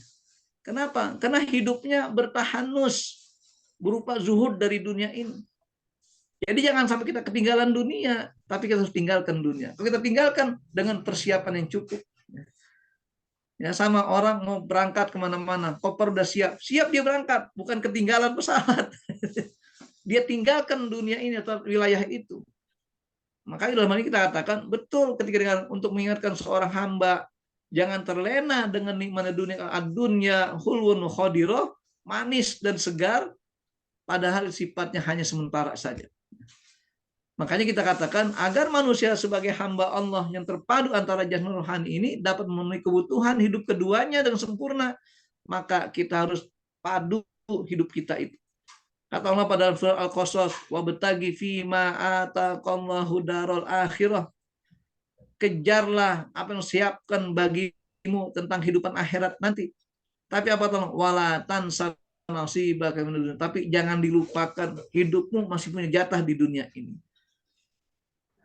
Kenapa? Karena hidupnya bertahanus, berupa zuhud dari dunia ini. Jadi jangan sampai kita ketinggalan dunia, tapi kita harus tinggalkan dunia. Kalau kita tinggalkan dengan persiapan yang cukup. Ya sama orang mau berangkat kemana-mana, koper udah siap dia berangkat, bukan ketinggalan pesawat. Dia tinggalkan dunia ini atau wilayah itu. Makanya dalam hal ini kita katakan betul ketika untuk mengingatkan seorang hamba jangan terlena dengan nikmatnya dunia. Ad-dunya hulwun khadirah, manis dan segar, padahal sifatnya hanya sementara saja. Makanya kita katakan agar manusia sebagai hamba Allah yang terpadu antara jasmani dan rohani ini dapat memenuhi kebutuhan hidup keduanya dengan sempurna, maka kita harus padu hidup kita itu. Kata Allah pada surah Al-Qasas, wabtaghi fima ataqallahu darul akhirah. Kejarlah apa yang siapkan bagimu tentang kehidupan akhirat nanti. Tapi apa tolong? Wala tansa nasibaka minad dunya. Tapi jangan dilupakan hidupmu masih punya jatah di dunia ini.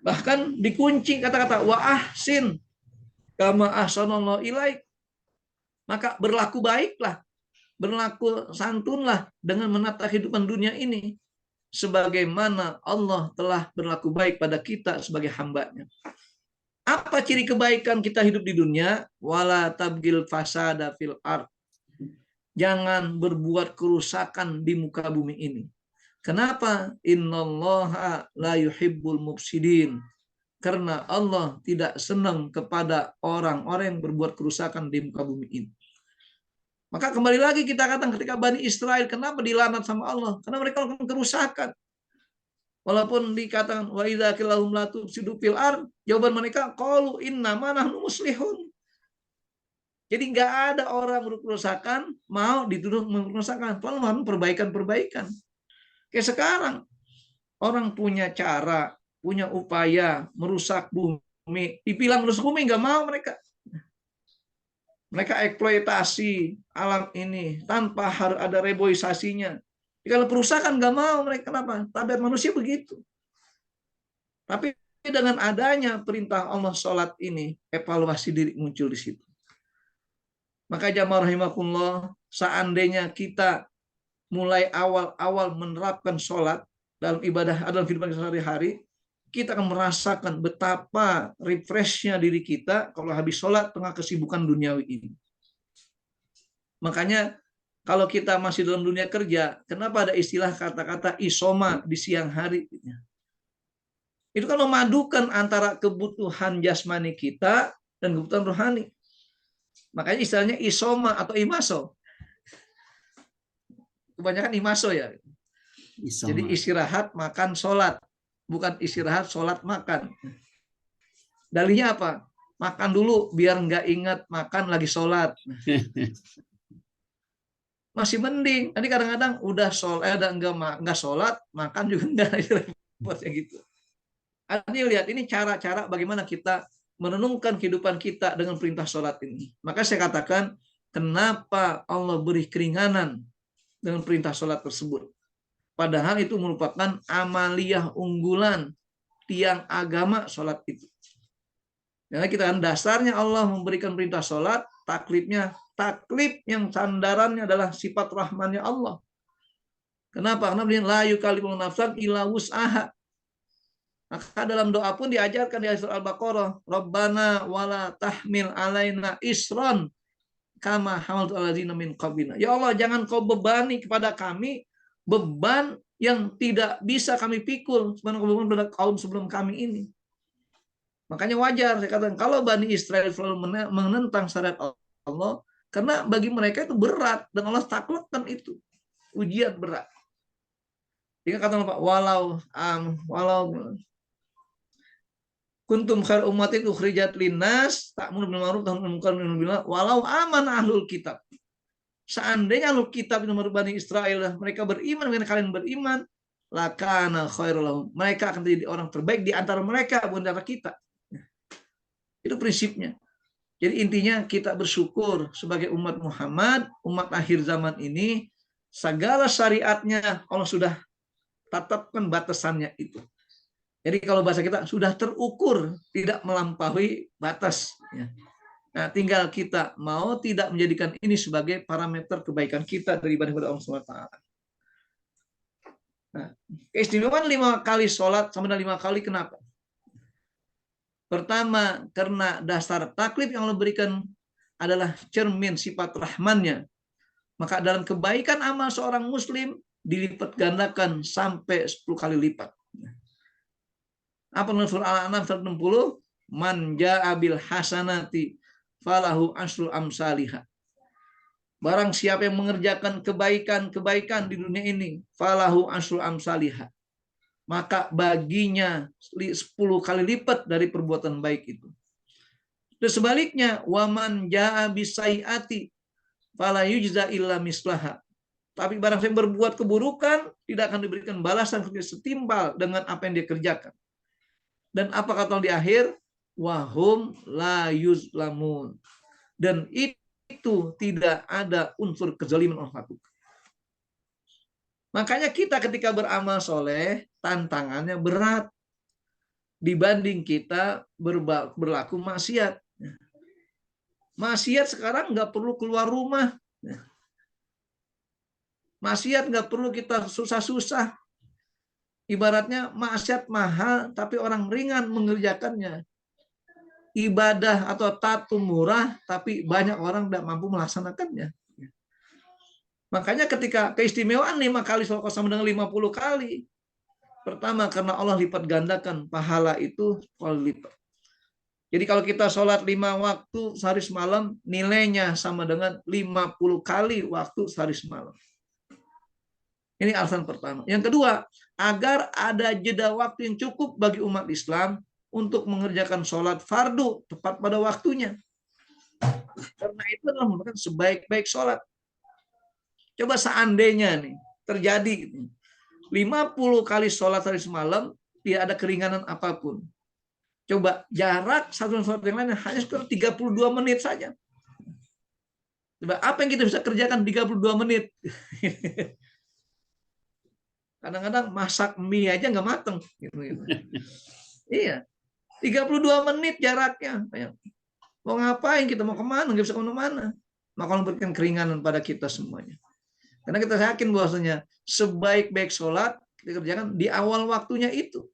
Bahkan dikunci kata-kata wa ahsin kama ahsanallahu ilaik. Maka berlaku baiklah, berlaku santunlah dengan menata kehidupan dunia ini sebagaimana Allah telah berlaku baik pada kita sebagai hambanya. Apa ciri kebaikan kita hidup di dunia? Wala tabgil fasada fil ard. Jangan berbuat kerusakan di muka bumi ini. Kenapa? Innallaha la yuhibbul mufsidin. Karena Allah tidak senang kepada orang-orang yang berbuat kerusakan di muka bumi ini. Maka kembali lagi kita katakan ketika Bani Israel kenapa dilaknat sama Allah? Karena mereka melakukan kerusakan. Walaupun dikatakan wa idza qila lahum la tufsidu fil ard, jawaban mereka qalu inna ma nahnu muslihun. Jadi nggak ada orang berkerusakan mau dituduh merusakkan, lalu melakukan perbaikan-perbaikan. Kayak sekarang orang punya cara, punya upaya merusak bumi, dibilang merusak bumi nggak mau mereka. Mereka eksploitasi alam ini tanpa harus ada reboisasinya. Kalau perusahaan nggak mau mereka, kenapa? Tabiat manusia begitu. Tapi dengan adanya perintah Allah sholat ini, evaluasi diri muncul di situ. Maka jamaah rahimakumullah, seandainya kita mulai awal-awal menerapkan sholat dalam ibadah dalam kehidupan sehari-hari, kita akan merasakan betapa refreshnya diri kita kalau habis sholat tengah kesibukan duniawi ini. Makanya kalau kita masih dalam dunia kerja, kenapa ada istilah kata-kata isoma di siang hari? Itu kan memadukan antara kebutuhan jasmani kita dan kebutuhan rohani. Makanya istilahnya isoma atau imaso. Kebanyakan imaso ya. Jadi istirahat, makan, sholat. Bukan istirahat, sholat, makan. Dalihnya apa? Makan dulu biar nggak ingat makan lagi sholat. Masih mending. Nanti kadang-kadang udah sholat, nggak sholat, makan juga nggak. Repotnya gitu. Artinya lihat, ini cara-cara bagaimana kita merenungkan kehidupan kita dengan perintah sholat ini. Maka saya katakan, kenapa Allah beri keringanan dengan perintah sholat tersebut. Padahal itu merupakan amaliyah unggulan tiang agama sholat itu. Karena kita kan dasarnya Allah memberikan perintah sholat, taklif yang sandarannya adalah sifat rahmannya Allah. Kenapa? Karena dia la yukallifu nafsan illa wus'aha. Maka dalam doa pun diajarkan di surah Al-Baqarah, Rabbana wala tahmil alaina isron kama hamaltu aladzina min qablina. Ya Allah, jangan kau bebani kepada kami beban yang tidak bisa kami pikul sebagaimana pada kaum sebelum kami ini. Makanya wajar saya katakan kalau Bani Israel selalu menentang syariat Allah, karena bagi mereka itu berat dan Allah taklukkan itu ujian berat. Jika kata Pak, walau kuntum khair ummatin ukhrijat linnas ta'muru bil ma'ruf wa tanhauna 'anil munkar walau aman ahlul kitab. Seandainya ahlul kitab itu Bani Israel mereka beriman dengan kalian beriman, lakana khairul lahum. Mereka akan menjadi orang terbaik di antara mereka, bukan di antara kita. Itu prinsipnya. Jadi intinya kita bersyukur sebagai umat Muhammad, umat akhir zaman ini, segala syariatnya Allah sudah tetapkan batasannya itu. Jadi kalau bahasa kita sudah terukur, tidak melampaui batas. Nah, tinggal kita mau tidak menjadikan ini sebagai parameter kebaikan kita daripada Allah SWT. Nah, keistimewaan 5 kali sholat sama dengan 5 kali kenapa? Pertama, karena dasar taklif yang Allah berikan adalah cermin sifat rahmannya. Maka dalam kebaikan amal seorang muslim dilipat gandakan sampai 10 kali lipat. Apa menurut surah Al-An'am 160? Man ja'a bil hasanati falahu asrul amsalihah. Barang siapa yang mengerjakan kebaikan di dunia ini, falahu asrul amsalihah. Maka baginya 10 kali lipat dari perbuatan baik itu. Dan sebaliknya, waman ja'a bisaiati fala yujza illa mislaha. Tapi barang siapa berbuat keburukan, tidak akan diberikan balasan setimpal dengan apa yang dia kerjakan. Dan apa kata di akhir? Wahum la yuzlamun. Dan itu tidak ada unsur kezaliman Allah lakukan. Makanya kita ketika beramal soleh, tantangannya berat dibanding kita berlaku maksiat. Maksiat sekarang nggak perlu keluar rumah. Maksiat nggak perlu kita susah-susah. Ibaratnya maksiat mahal, tapi orang ringan mengerjakannya. Ibadah atau taat murah, tapi banyak orang tidak mampu melaksanakannya. Makanya ketika keistimewaan 5 kali sholat sama dengan 50 kali. Pertama, karena Allah lipat gandakan pahala itu kali lipat. Jadi kalau kita sholat 5 waktu sehari semalam, nilainya sama dengan 50 kali waktu sehari semalam. Ini alasan pertama. Yang kedua, agar ada jeda waktu yang cukup bagi umat Islam untuk mengerjakan sholat fardu tepat pada waktunya. Karena itu adalah merupakan sebaik-baik sholat. Coba seandainya nih terjadi 50 kali sholat hari semalam, tidak ada keringanan apapun. Coba jarak satu sholat yang lain hanya sekitar 32 menit saja. Coba apa yang kita bisa kerjakan 32 menit? Kadang-kadang masak mie aja nggak mateng. Gitu. Iya, 32 menit jaraknya. Mau ngapain kita, mau kemana, nggak bisa kemana-mana. Maka Allah berikan keringanan pada kita semuanya. Karena kita yakin bahwasanya sebaik-baik sholat kita kerjakan di awal waktunya itu.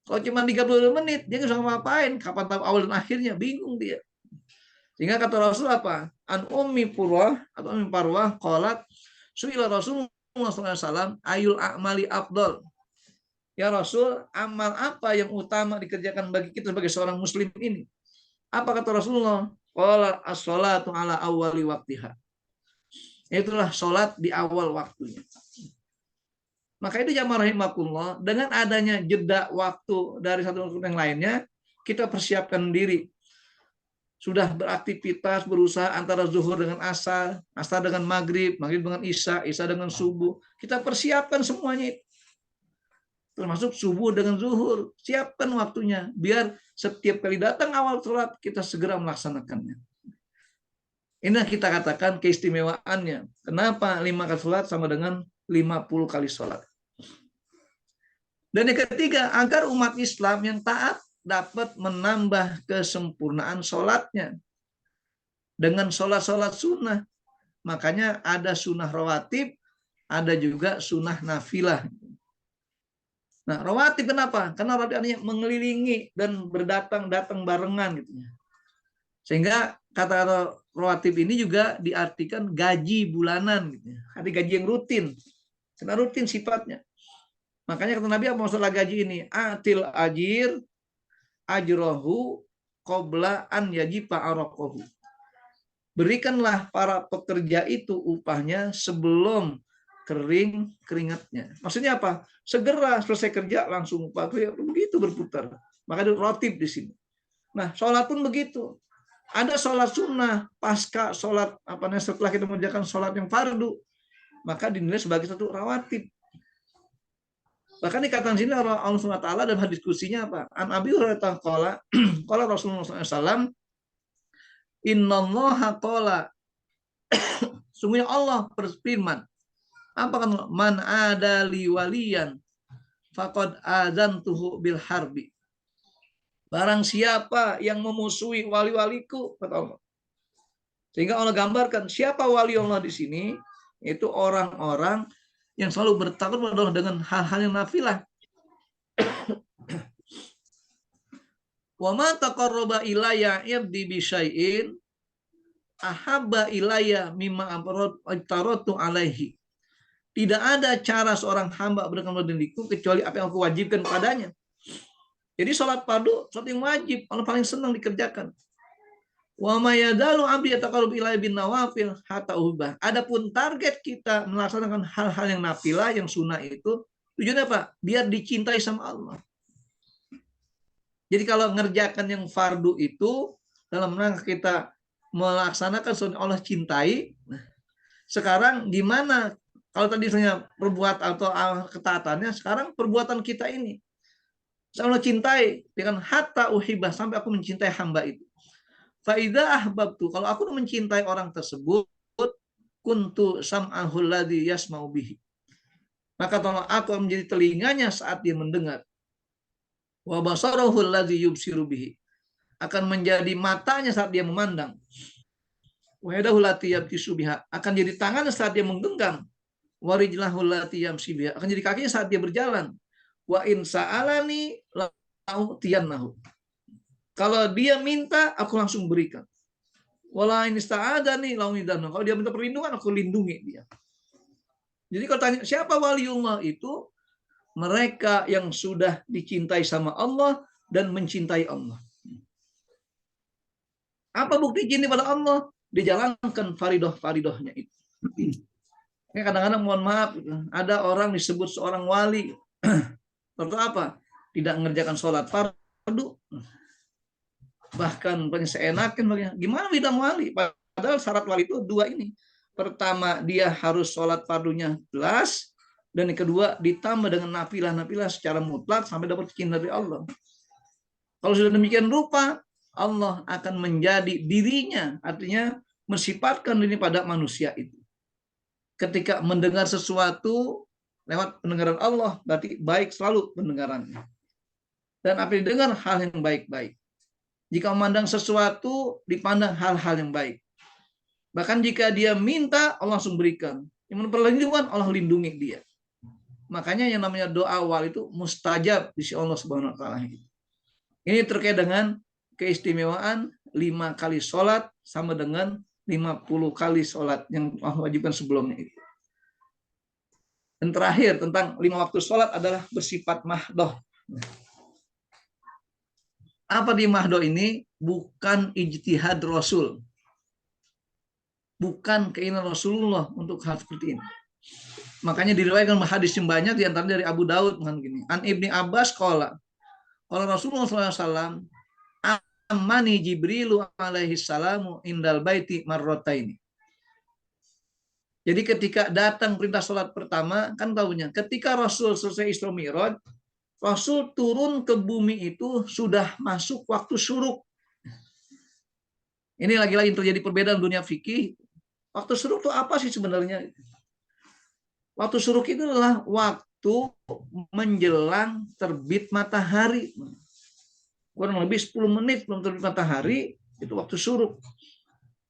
Kalau cuma 30 menit, dia nggak bisa ngapain. Kapan tahu awal dan akhirnya, bingung dia. Sehingga kata Rasul apa? An ummi purwah atau ummi parwah qalat suila Rasulullah SAW ayul a'mali afdal. Ya Rasul, amal apa yang utama dikerjakan bagi kita sebagai seorang muslim ini? Apa kata Rasulullah? Qala as-sholatu ala awwali waqtiha. Itulah sholat di awal waktunya. Maka itu jamaah rahimakumullah, dengan adanya jeda waktu dari satu waktu yang lainnya, kita persiapkan diri. Sudah beraktivitas, berusaha antara zuhur dengan asar, asar dengan maghrib, maghrib dengan isya, isya dengan subuh. Kita persiapkan semuanya itu. Termasuk subuh dengan zuhur. Siapkan waktunya, biar setiap kali datang awal sholat, kita segera melaksanakannya. Ini kita katakan keistimewaannya. Kenapa 5 kali sholat sama dengan 50 kali sholat. Dan yang ketiga, agar umat Islam yang taat dapat menambah kesempurnaan sholatnya dengan sholat-sholat sunnah. Makanya ada sunnah rawatib, ada juga sunnah nafilah. Nah, rawatib kenapa? Karena rawatib mengelilingi dan berdatang-datang barengan gitu. Sehingga kata rawatib ini juga diartikan gaji bulanan gitu. Ada gaji yang rutin. Karena rutin sifatnya. Makanya kata Nabi apa masalah gaji ini? Atil ajir ajrohu qabla an yajiba araqahu. Berikanlah para pekerja itu upahnya sebelum kering keringatnya. Maksudnya apa? Segera selesai kerja langsung upah. Begitu berputar. Maka ada rotib di sini. Nah, sholat pun begitu. Ada sholat sunnah pasca sholat setelah kita mengerjakan sholat yang fardu, maka dinilai sebagai satu rawatib. Bahkan dikatakan sini Allah SWT dalam diskusinya apa? An Abi Hurairah qala qala Rasulullah SAW innallaha qala sungguhnya Allah berfirman apa kan man ada li waliyan faqad azantuhu bil harbi. Barang siapa yang memusuhi wali-waliku kata Allah. Sehingga Allah gambarkan siapa wali Allah di sini itu orang-orang yang selalu bertakut kepada Allah dengan hal-hal yang nafilah. Wa ma taqarraba ilayya 'abdi bi syai'in ahabba ilayya mimma aftaratu alaihi. Tidak ada cara seorang hamba berdekatan dengan diriku kecuali apa yang aku wajibkan padanya. Jadi sholat fardu, sholat yang wajib, Allah paling senang dikerjakan. Wa ma yadalu 'abdi yataqarrabu ilayya bin nawafil hatta ubah. Adapun target kita melaksanakan hal-hal yang nafilah, yang sunnah itu tujuannya apa? Biar dicintai sama Allah. Jadi kalau ngerjakan yang fardu itu dalam rangka kita melaksanakan sunnah Allah cintai. Nah, sekarang gimana kalau tadi misalnya perbuatan atau ketaatannya, sekarang perbuatan kita ini Allah cintai dengan hatta uhibah sampai aku mencintai hamba itu. Faida ahbabtu, kalau aku mencintai orang tersebut, kuntu sam'ahul ladzi yasma'u bihi. Maka tolong aku menjadi telinganya saat dia mendengar. Wa basarahul ladzi yubsiru bihi. Akan menjadi matanya saat dia memandang. Wa yadahul lati yabtisu biha. Akan jadi tangannya saat dia menggenggam. Wa rijlahul lati yamsi biha. Akan jadi kakinya saat dia berjalan. Wa in sa'alani la'utiyannahu. Kalau dia minta, aku langsung berikan. Wala in ista'adani la'u'idannahu. Kalau dia minta perlindungan, aku lindungi dia. Jadi kalau tanya siapa waliullah itu, mereka yang sudah dicintai sama Allah dan mencintai Allah. Apa bukti cinta pada Allah? Dijalankan faridoh-faridohnya itu. Kadang-kadang mohon maaf, ada orang disebut seorang wali. Tentu apa? Tidak mengerjakan sholat fardu. Bahkan seenaknya. Gimana bidang wali? Padahal syarat wali itu dua ini. Pertama, dia harus sholat fardunya jelas. Dan yang kedua, ditambah dengan nafilah-nafilah secara mutlak sampai dapat cinta dari Allah. Kalau sudah demikian rupa, Allah akan menjadi dirinya. Artinya, mensifatkan diri pada manusia itu. Ketika mendengar sesuatu lewat pendengaran Allah, berarti baik selalu pendengarannya. Dan apa yang didengar, hal yang baik-baik. Jika memandang sesuatu, dipandang hal-hal yang baik. Bahkan jika dia minta, Allah langsung berikan. Yang perlindungan, Allah lindungi dia. Makanya yang namanya doa awal itu mustajab di sisi Allah Subhanahu wa taala. Ini terkait dengan keistimewaan 5 kali sholat sama dengan 50 kali sholat yang Allah wajibkan sebelumnya itu. Dan terakhir tentang 5 waktu sholat adalah bersifat mahdoh. Apa di mahdoh ini? Bukan ijtihad Rasul. Bukan keinginan Rasulullah untuk hal seperti ini. Makanya diriwayatkan hadis yang banyak diantaranya dari Abu Daud begini. An Ibni Abbas qala Rasulullah SAW amani Jibrilu alaihi salamu indal baiti marrotaini. Jadi ketika datang perintah sholat pertama, kan tahunya ketika Rasul selesai Isra Mi'raj, Rasul turun ke bumi itu sudah masuk waktu syuruk. Ini lagi-lagi terjadi perbedaan dunia fikih. Waktu syuruk itu apa sih sebenarnya? Waktu syuruk itu adalah waktu menjelang terbit matahari. Kurang lebih 10 menit sebelum terbit matahari, itu waktu syuruk.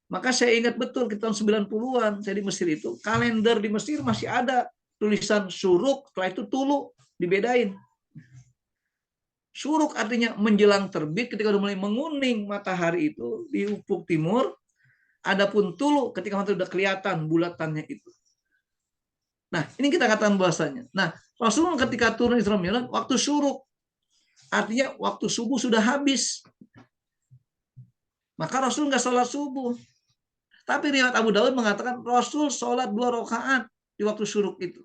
Maka saya ingat betul di tahun 90-an, saya di Mesir itu, kalender di Mesir masih ada tulisan syuruk, setelah itu tulu, dibedain. Syuruk artinya menjelang terbit, ketika sudah mulai menguning matahari itu di ufuk timur. Adapun tulu ketika matahari sudah kelihatan bulatannya itu. Nah, ini kita katakan bahasanya. Nah, Rasulullah ketika turun Isra Mi'raj waktu syuruk. Artinya waktu subuh sudah habis. Maka Rasul nggak sholat subuh. Tapi riwayat Abu Daud mengatakan Rasul sholat 2 rakaat di waktu syuruk itu.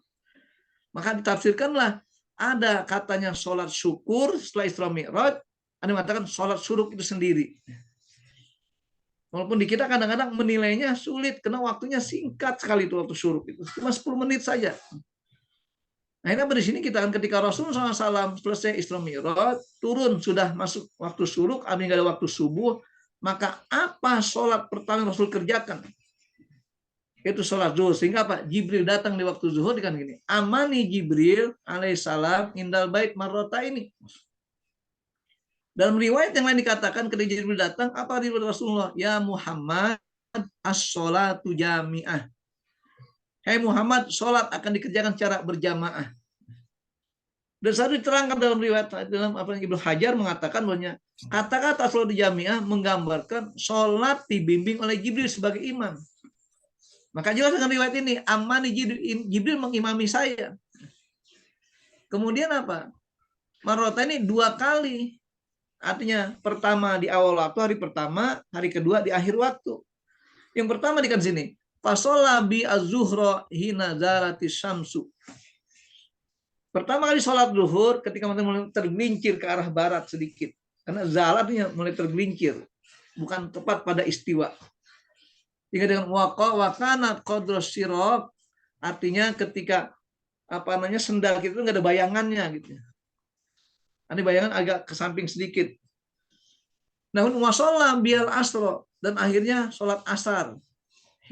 Maka ditafsirkanlah ada katanya sholat syukur setelah Isra Mi'raj. Ada yang mengatakan sholat syuruk itu sendiri. Walaupun di kita kadang-kadang menilainya sulit karena waktunya singkat sekali itu waktu syuruk itu. Cuma 10 menit saja. Akhirnya di sini kita kan ketika Rasulullah SAW selesai Isra Mi'raj, turun sudah masuk waktu syuruk, artinya nggak ada waktu subuh, maka apa sholat pertama yang Rasul kerjakan? Itu sholat zuhur. Sehingga apa? Jibril datang di waktu zuhur dengan gini. Amani Jibril alaihissalam indal bait marrota ini. Dalam riwayat yang lain dikatakan ketika Jibril datang, apa riwayat Rasulullah? Ya Muhammad, as-sholatu jami'ah. Hai Muhammad, sholat akan dikerjakan secara berjamaah. Dan selalu diterangkan dalam riwayat dalam apa Ibnu Hajar mengatakan bahwa kata-kata sholat jami'ah menggambarkan sholat dibimbing oleh Jibril sebagai imam. Maka jelas dengan riwayat ini, amani Jibril mengimami saya. Kemudian apa? Marrota ini 2 kali. Artinya pertama di awal waktu, hari pertama, hari kedua di akhir waktu. Yang pertama di sini, fasolla bi az-zuhra hina zalatis syamsu. Pertama kali sholat zuhur ketika matahari mulai tergelincir ke arah barat sedikit. Karena zalatnya mulai tergelincir, bukan tepat pada istiwa. Jika dengan wakana qadros sirab, artinya ketika sendal kita itu nggak ada bayangannya gitu. Ini bayangan agak ke samping sedikit. Namun wasolla bial asro, dan akhirnya sholat asar.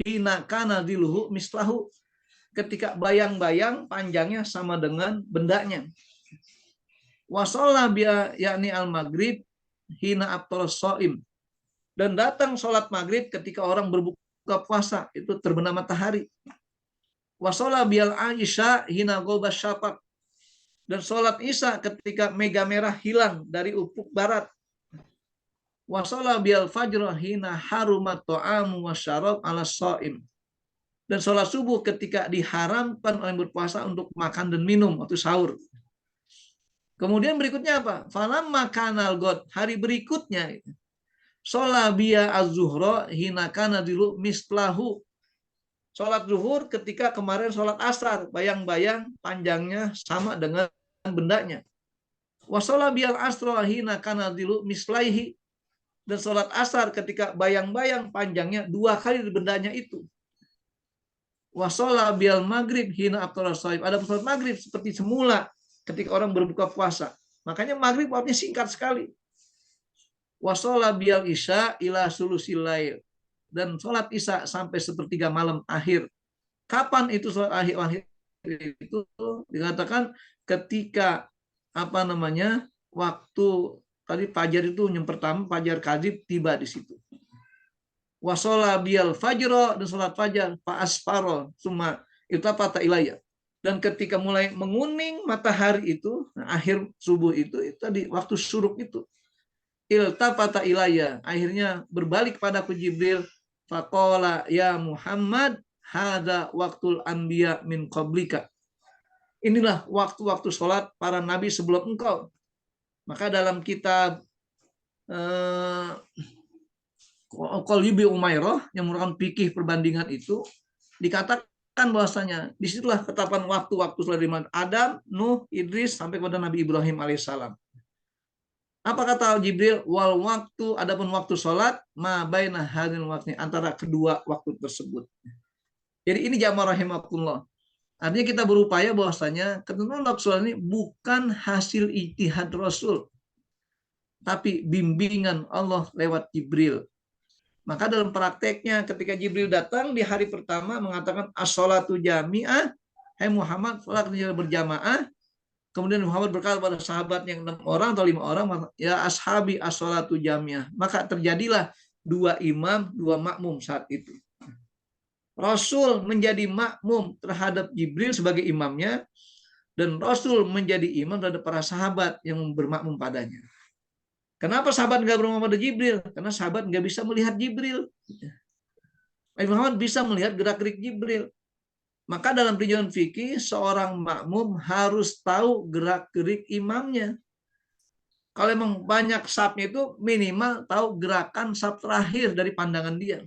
Hina kana diluhu mislahu, ketika bayang-bayang panjangnya sama dengan bendanya. Wasolla biya yakni al maghrib hina abtaros soim, dan datang sholat maghrib ketika orang berbuka puasa, itu terbenam matahari. Wasolla bial Aisyah hina gobas syafaq, dan sholat isya ketika mega merah hilang dari ufuk barat. Wasolla bial fajr hina harumat ta'amu wasyarab ala shaim, dan sholat subuh ketika diharamkan oleh berpuasa untuk makan dan minum waktu sahur. Kemudian berikutnya apa? Falamma kanal god, hari berikutnya sholat biya az-zuhra hina kana dilu mislahu, sholat zuhur ketika kemarin sholat asar, bayang-bayang panjangnya sama dengan bendanya. Wasolla bial asra hina kana dilu mislaihi, dan sholat asar ketika bayang-bayang panjangnya 2 kali bendanya itu. Wasolla bial maghrib hina abtaras shaim, ada sholat maghrib seperti semula ketika orang berbuka puasa. Makanya maghrib waktunya singkat sekali. Wasolla bial isya ila sulusil lail, dan sholat isya sampai 1/3 malam akhir. Kapan itu sholat akhir itu? Dikatakan ketika waktu tadi fajar itu yang pertama, fajar kadib tiba di situ. Wasolla bial fajro, dan sholat fajar fa asfaro summa iltafata ilayya, Dan ketika mulai menguning matahari itu, nah, akhir subuh itu tadi waktu syuruk itu, iltafata ilayya, akhirnya berbalik padaku Jibril, faqala ya Muhammad, hada waktul anbiya min qablika. Inilah waktu-waktu sholat para nabi sebelum engkau. Maka dalam kitab Qalbi Umairah yang merupakan fikih perbandingan itu dikatakan bahwasanya disitulah ketetapan waktu-waktu setelah Adam, Nuh, Idris sampai kepada Nabi Ibrahim alaihissalam. Apa kata Jibril? Wal waktu, adapun waktu sholat ma baina hadil waktu, antara kedua waktu tersebut. Jadi ini jamaah rahimakumullah. Artinya kita berupaya bahwasanya ketentuan waktu sholat ini bukan hasil ijtihad Rasul, tapi bimbingan Allah lewat Jibril. Maka dalam prakteknya ketika Jibril datang di hari pertama mengatakan as-sholatu jami'ah, hai Muhammad, sholat berjamaah. Kemudian Muhammad berkata pada sahabat yang 6 orang atau 5 orang, ya ashabi as-sholatu jami'ah. Maka terjadilah 2 imam, 2 makmum saat itu. Rasul menjadi makmum terhadap Jibril sebagai imamnya, dan Rasul menjadi imam terhadap para sahabat yang bermakmum padanya. Kenapa sahabat nggak bermakmum pada Jibril? Karena sahabat nggak bisa melihat Jibril. Nabi Muhammad bisa melihat gerak-gerik Jibril. Maka dalam perjanjian fikih, seorang makmum harus tahu gerak-gerik imamnya. Kalau memang banyak safnya itu minimal tahu gerakan saf terakhir dari pandangan dia.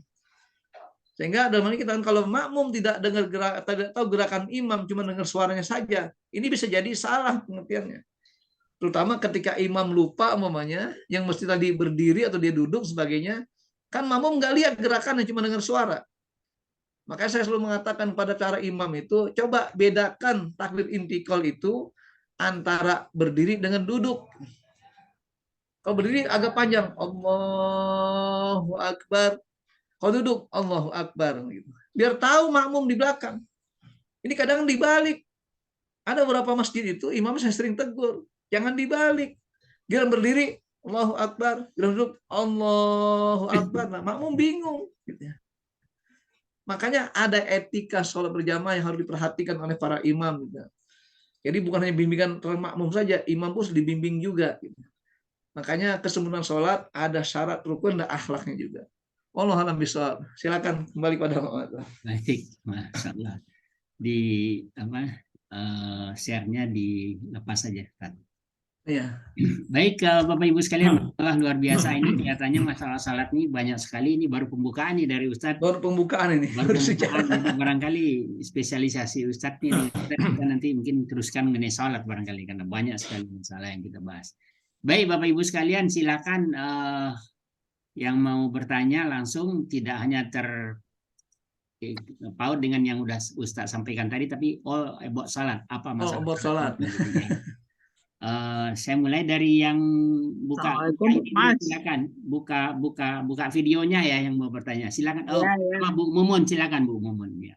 Sehingga dalam hal ini kita kalau makmum tidak tahu gerakan imam, cuma dengar suaranya saja, ini bisa jadi salah pengertiannya. Terutama ketika imam lupa umpamanya, yang mesti tadi berdiri atau dia duduk sebagainya, kan makmum nggak lihat gerakannya, cuma dengar suara. Makanya saya selalu mengatakan pada cara imam itu, coba bedakan takbir intikal itu antara berdiri dengan duduk. Kalau berdiri agak panjang, Allahu Akbar. Kalau duduk, Allahu Akbar. Biar tahu makmum di belakang. Ini kadang dibalik. Ada beberapa masjid itu, imam saya sering tegur. Jangan dibalik. Dia berdiri, Allahu Akbar. Dia duduk, Allahu Akbar. Nah, makmum bingung. Makanya ada etika sholat berjamaah yang harus diperhatikan oleh para imam. Jadi bukan hanya bimbingan makmum saja, imam pun dibimbing juga. Makanya kesempurnaan sholat ada syarat rukun dan akhlaknya juga. Wallahu a'lam bishawab. Silakan kembali pada Muhammad. Baik, Masya Allah. Di share-nya dilepas saja, Ustaz. Iya. Baik, Bapak Ibu sekalian, luar biasa ini kelihatannya masalah salat ini banyak sekali. Ini baru pembukaan nih dari Ustadz. Baru pembukaan ini. Baru pembukaan. Barangkali spesialisasi Ustadz ini kita nanti mungkin teruskan mengenai salat barangkali karena banyak sekali masalah yang kita bahas. Baik, Bapak Ibu sekalian, silakan yang mau bertanya langsung, tidak hanya terpaut dengan yang udah Ustadz sampaikan tadi, tapi all about salat. Apa masalah? All about salat. Saya mulai dari yang buka ini, silakan buka videonya ya yang mau bertanya. Silakan. Bu Mumun, silakan Bu Mumun. Ya.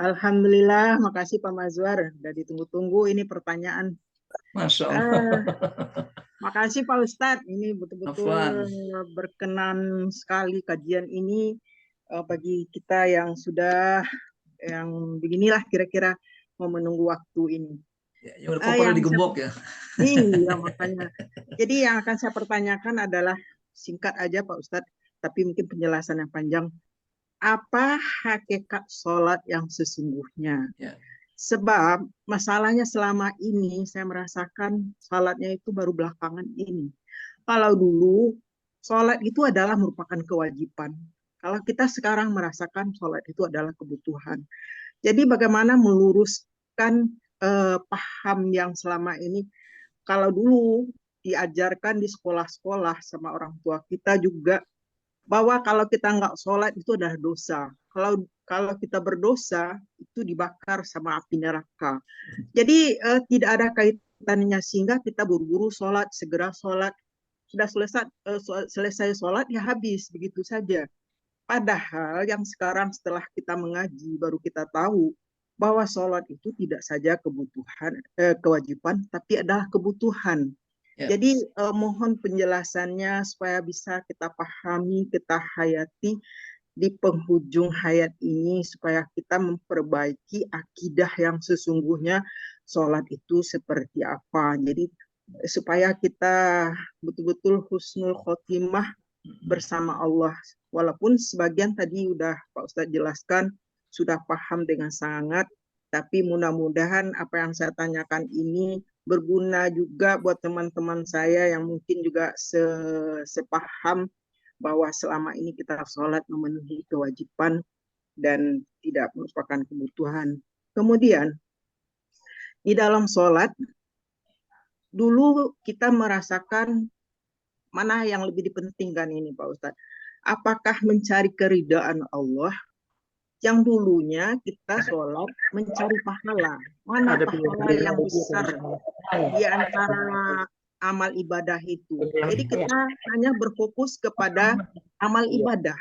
Alhamdulillah, makasih Pak Mazwar. Udah ditunggu-tunggu ini pertanyaan. Masya Allah. Makasih Pak Ustadz. Ini betul-betul berkenan sekali kajian ini bagi kita yang sudah yang beginilah kira-kira mau menunggu waktu ini. Yang udah digembok ya. Iya, makanya. Jadi yang akan saya pertanyakan adalah singkat aja Pak Ustadz, tapi mungkin penjelasan yang panjang. Apa hakikat sholat yang sesungguhnya? Ya. Sebab masalahnya selama ini saya merasakan sholatnya itu baru belakangan ini. Kalau dulu sholat itu adalah merupakan kewajiban. Kalau kita sekarang merasakan sholat itu adalah kebutuhan. Jadi bagaimana meluruskan paham yang selama ini, kalau dulu diajarkan di sekolah-sekolah sama orang tua kita juga bahwa kalau kita nggak sholat itu adalah dosa. Kalau kita berdosa itu dibakar sama api neraka. Jadi tidak ada kaitannya sehingga kita buru-buru sholat, segera sholat. Sudah selesai sholat ya habis begitu saja. Padahal yang sekarang setelah kita mengaji baru kita tahu bahwa sholat itu tidak saja kewajiban, tapi adalah kebutuhan. Ya. Jadi mohon penjelasannya supaya bisa kita pahami, kita hayati, di penghujung hayat ini supaya kita memperbaiki akidah yang sesungguhnya sholat itu seperti apa. Jadi supaya kita betul-betul husnul khotimah bersama Allah. Walaupun sebagian tadi udah Pak Ustadz jelaskan, sudah paham dengan sangat, tapi mudah-mudahan apa yang saya tanyakan ini berguna juga buat teman-teman saya yang mungkin juga sepaham bahwa selama ini kita sholat memenuhi kewajiban dan tidak merupakan kebutuhan. Kemudian, di dalam sholat, dulu kita merasakan mana yang lebih dipentingkan ini Pak Ustadz. Apakah mencari keridhaan Allah yang dulunya kita sholat mencari pahala. Mana pahala yang besar di antara amal ibadah itu. Jadi kita hanya berfokus kepada amal ibadah,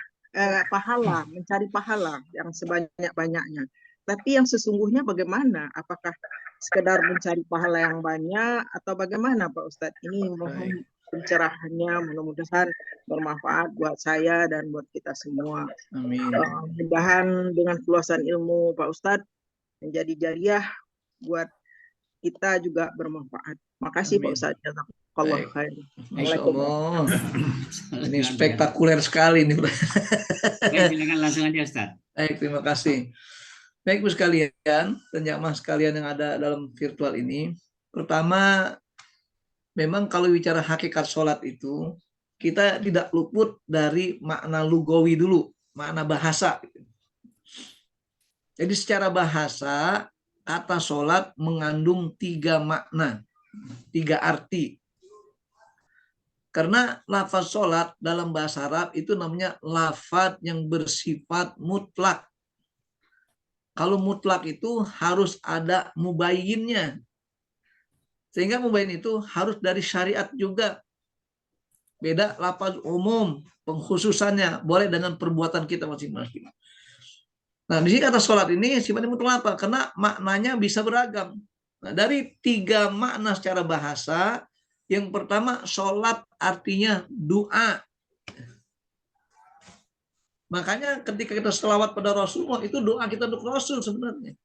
pahala, mencari pahala yang sebanyak-banyaknya. Tapi yang sesungguhnya bagaimana? Apakah sekedar mencari pahala yang banyak atau bagaimana Pak Ustadz? Ini mohon pencerahannya, mudah-mudahan bermanfaat buat saya dan buat kita semua. Amin. Mudah-mudahan dengan keluasan ilmu Pak Ustadz menjadi jariah buat kita juga bermanfaat. Makasih Pak Ustadz. Jazakallah khair. Masya Allah. Ini spektakuler sekali nih. Silakan langsung aja Ustaz. Baik, terima kasih. Baik Bu sekalian dan jamaah sekalian yang ada dalam virtual ini. Pertama, memang kalau bicara hakikat sholat itu, kita tidak luput dari makna lugawi dulu, makna bahasa. Jadi secara bahasa, kata sholat mengandung 3 makna, 3 arti. Karena lafaz sholat dalam bahasa Arab itu namanya lafaz yang bersifat mutlak. Kalau mutlak itu harus ada mubayyinnya. Sehingga mubayyin itu harus dari syariat juga. Beda lafaz umum, pengkhususannya boleh dengan perbuatan kita masing-masing. Nah, di sini kata sholat ini sifatnya mutlak apa? Karena maknanya bisa beragam. Nah, dari 3 makna secara bahasa, yang pertama sholat artinya doa. Makanya ketika kita selawat pada Rasulullah, itu doa kita untuk Rasul sebenarnya.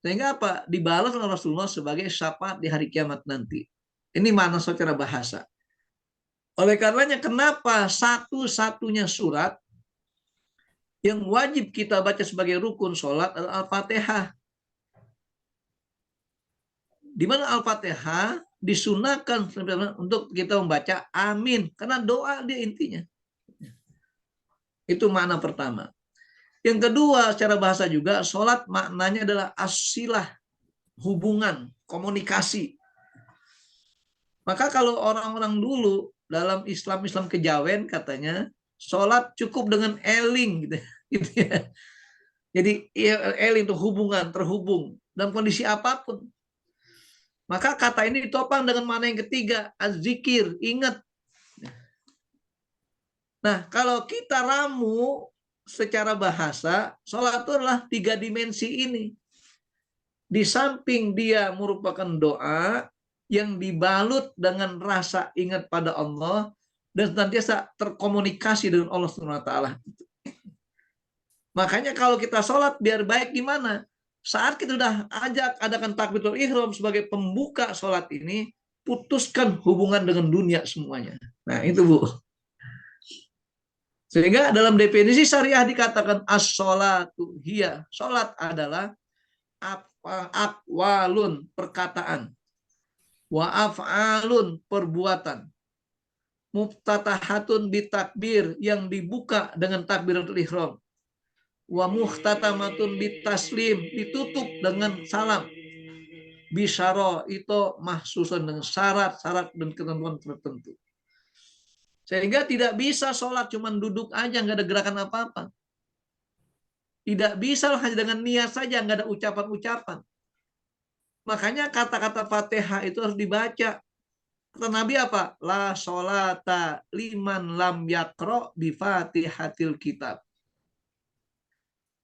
Sehingga apa? Dibalas oleh Rasulullah sebagai syafaat di hari kiamat nanti. Ini makna secara bahasa. Oleh karenanya kenapa satu-satunya surat yang wajib kita baca sebagai rukun sholat adalah Al-Fatihah. Di mana Al-Fatihah disunahkan untuk kita membaca amin. Karena doa dia intinya. Itu makna pertama. Yang kedua, secara bahasa juga, sholat maknanya adalah as-silah, hubungan, komunikasi. Maka kalau orang-orang dulu dalam Islam kejawen katanya, sholat cukup dengan eling. Gitu ya. Jadi eling itu hubungan, terhubung dalam kondisi apapun. Maka kata ini ditopang dengan makna yang ketiga, az-zikir, ingat. Nah, kalau kita ramu secara bahasa, sholat itu adalah 3 dimensi ini. Di samping dia merupakan doa yang dibalut dengan rasa ingat pada Allah dan senantiasa terkomunikasi dengan Allah SWT. Makanya kalau kita sholat biar baik gimana? Saat kita sudah adakan takbiratul ihram sebagai pembuka sholat ini, putuskan hubungan dengan dunia semuanya. Nah, itu Bu. Sehingga dalam definisi syariah dikatakan as-sholatu hiya. Sholat adalah aqwalun, perkataan. Wa af'alun, perbuatan. Muftatahatun bitakbir, yang dibuka dengan takbiratul ihram. Wa muhtatamatun bitaslim, ditutup dengan salam. Bisyara itu mahsusan dengan syarat-syarat dan ketentuan tertentu. Sehingga tidak bisa sholat cuma duduk aja, nggak ada gerakan apa-apa. Tidak bisa hanya dengan niat saja, nggak ada ucapan-ucapan. Makanya kata-kata Fatihah itu harus dibaca. Kata Nabi apa? La sholata liman lam yakro bi fatihatil kitab.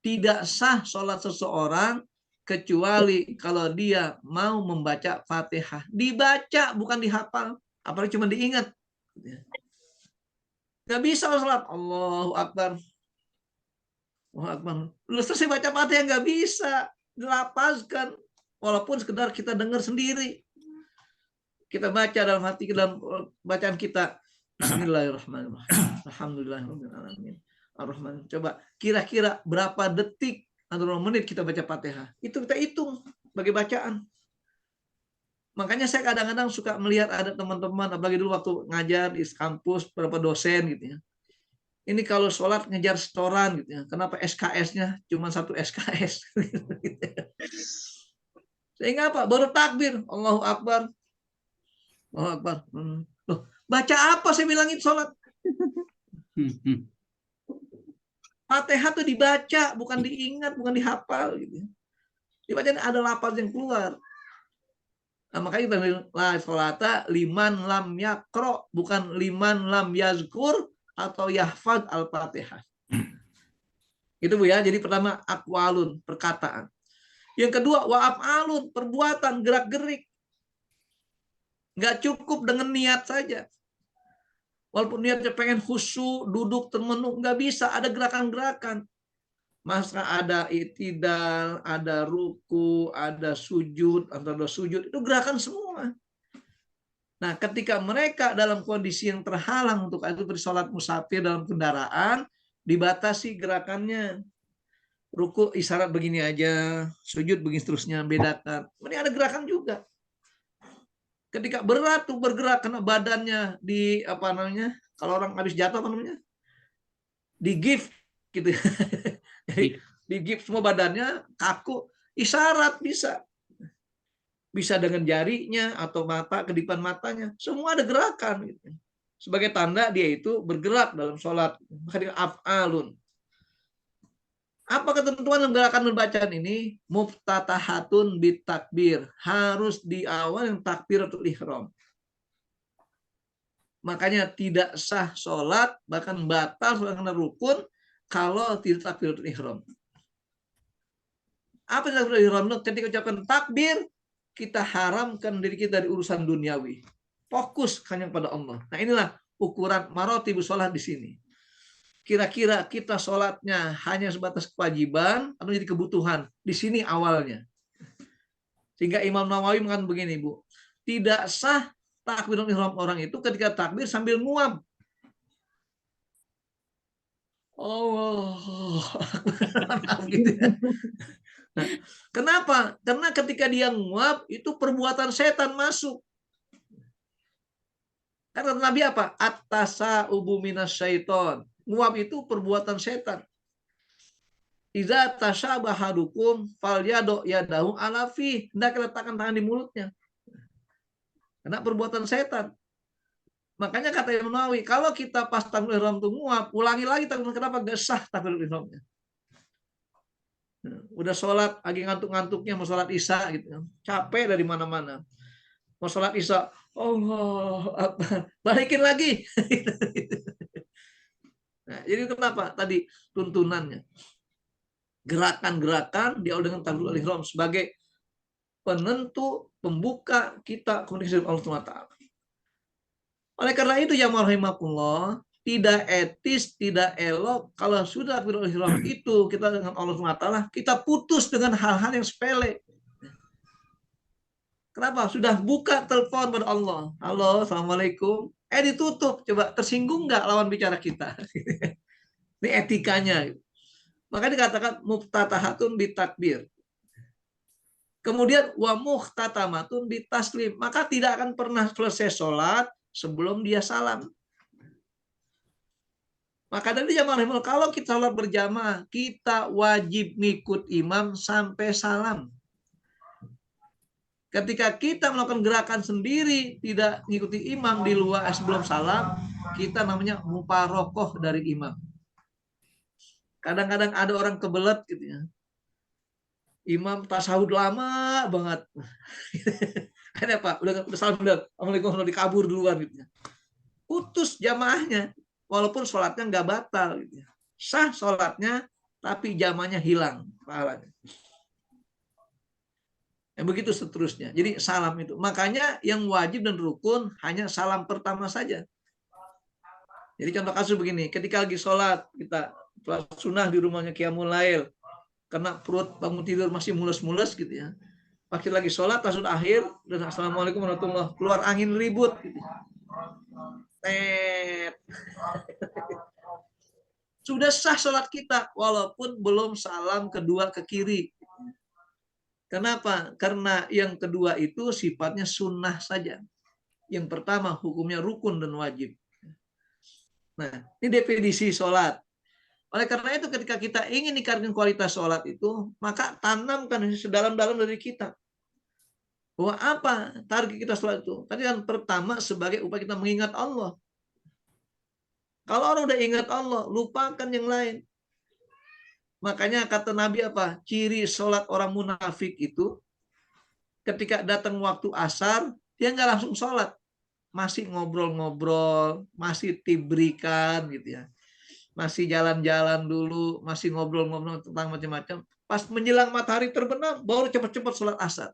Tidak sah sholat seseorang kecuali kalau dia mau membaca Fatihah. Dibaca, bukan dihafal. Apalagi cuma diingat. Nggak bisa sholat. Allahu Akbar. Allahu Akbar. Lu selesai baca Fatihah nggak bisa dilapazkan. Walaupun sekedar kita dengar sendiri. Kita baca dalam hati, dalam bacaan kita. Bismillahirrahmanirrahim. Alhamdulillahirrahmanirrahim. Ar-Rahman. Coba kira-kira berapa detik atau berapa menit kita baca Fatihah. Itu kita hitung sebagai bacaan. Makanya saya kadang-kadang suka melihat ada teman-teman, apalagi dulu waktu ngajar di kampus, beberapa dosen gitu ya. Ini kalau sholat ngejar setoran gitu ya. Kenapa SKS-nya cuma 1 SKS? Sehingga apa? Baru takbir. Allahu Akbar. Allahu Akbar. Loh, baca apa saya bilangin sholat? Fatihah tuh dibaca, bukan diingat, bukan dihafal gitu. Dibaca ada lafaz yang keluar. Nah, makanya kita la sholata liman lam yakro, bukan liman lam yazkur atau yahfaz al-Fatihah. Itu Bu ya. Jadi pertama aqwalun, perkataan. Yang kedua wa'af'alun, perbuatan, gerak-gerik. Nggak cukup dengan niat saja. Walaupun niatnya pengen khusyuk, duduk termenung, nggak bisa, ada gerakan-gerakan. Masa ada i'tidal, ada ruku, ada sujud, antara sujud, itu gerakan semua. Nah, ketika mereka dalam kondisi yang terhalang untuk itu bersolat musafir dalam kendaraan, dibatasi gerakannya. Ruku isyarat begini aja, sujud begini seterusnya, bedakan. Ini ada gerakan juga. Ketika berat tuh bergerak karena badannya di apa namanya? Kalau orang habis jatuh apa namanya? Di gift gitu. Di gift semua badannya kaku, isyarat bisa. Bisa dengan jarinya atau mata, kedipan matanya, semua ada gerakan gitu. Sebagai tanda dia itu bergerak dalam sholat. Maka dia af'alun. Apa ketentuan dalam gerakan bacaan ini? Muftatahatun bitakbir. Harus di awal yang takbiratul ihram. Makanya tidak sah sholat, bahkan batal sholat karena rukun, kalau tidak takbiratul ihram. Apa yang takbiratul ihram? Ketika ucapkan takbir, kita haramkan diri kita dari urusan duniawi. Fokus hanya pada Allah. Nah inilah ukuran marotibus sholat di sini. Kira-kira kita sholatnya hanya sebatas kewajiban atau jadi kebutuhan. Di sini awalnya. Sehingga Imam Nawawi mengatakan begini, Bu. Tidak sah takbiratul ihram orang itu ketika takbir sambil nguap. Oh, gitu ya. Nah, kenapa? Karena ketika dia nguap, itu perbuatan setan masuk. Karena Nabi apa? At-tasa ubu minas syaiton. Nguap itu perbuatan setan. Iza tasyabahadukum fal yado yadahu alafi. Hendak letakkan tangan di mulutnya. Karena perbuatan setan. Makanya kata Imam Nawawi, kalau kita pas takbiratul ihram itu nguap, ulangi lagi takbiratul ihram, kenapa gak sah takbiratul ihramnya? Udah sholat, lagi ngantuk-ngantuknya mau sholat isya gitu. Capek dari mana-mana. Mau sholat isya, Allah, balikin lagi. Nah, jadi kenapa tadi tuntunannya? Gerakan-gerakan diawali dengan takbiratul ihram sebagai penentu pembuka kita komunikasi dengan Allah SWT. Oleh karena itu ya rahimakumullah, tidak etis, tidak elok kalau sudah takbiratul ihram itu kita dengan Allah SWT, kita putus dengan hal-hal yang sepele. Kenapa? Sudah buka telepon pada Allah. Halo, assalamualaikum. Ditutup. Coba tersinggung nggak lawan bicara kita? Ini etikanya. Maka dikatakan muftatahatun bitakbir. Kemudian wa muhtatamatun bitaslim. Maka tidak akan pernah selesai sholat sebelum dia salam. Maka dari jamaah, kalau kita sholat berjamaah, kita wajib ngikut imam sampai salam. Ketika kita melakukan gerakan sendiri, tidak mengikuti imam di luar sebelum salam, kita namanya muparokoh dari imam. Kadang-kadang ada orang kebelet gitu ya. Imam tasawuf lama banget. Kenapa? Udah salam udah, assalamualaikum, udah dikabur duluan gitu ya. Putus jamaahnya, walaupun sholatnya nggak batal gitu ya. Sah sholatnya, tapi jamaahnya hilang pahalanya. Yang begitu seterusnya. Jadi salam itu. Makanya yang wajib dan rukun hanya salam pertama saja. Jadi contoh kasus begini, ketika lagi sholat, kita sholat sunnah di rumahnya Qiyamul Lail, karena perut bangun tidur masih mules-mules gitu ya. Pas lagi sholat, tasud akhir, dan assalamualaikum warahmatullahi wabarakatuh, keluar angin ribut. Gitu. Sudah sah sholat kita, walaupun belum salam kedua ke kiri. Kenapa? Karena yang kedua itu sifatnya sunnah saja. Yang pertama hukumnya rukun dan wajib. Nah, ini definisi sholat. Oleh karena itu ketika kita ingin meningkatkan kualitas sholat itu, maka tanamkan sedalam-dalam dari kita. Bahwa apa target kita sholat itu? Tadi yang pertama sebagai upaya kita mengingat Allah. Kalau orang udah ingat Allah, lupakan yang lain. Makanya kata Nabi apa? Ciri sholat orang munafik itu, ketika datang waktu asar, dia nggak langsung sholat. Masih ngobrol-ngobrol, masih tibrikan gitu ya. Masih jalan-jalan dulu, masih ngobrol-ngobrol tentang macam-macam. Pas menjelang matahari terbenam, baru cepat-cepat sholat asar.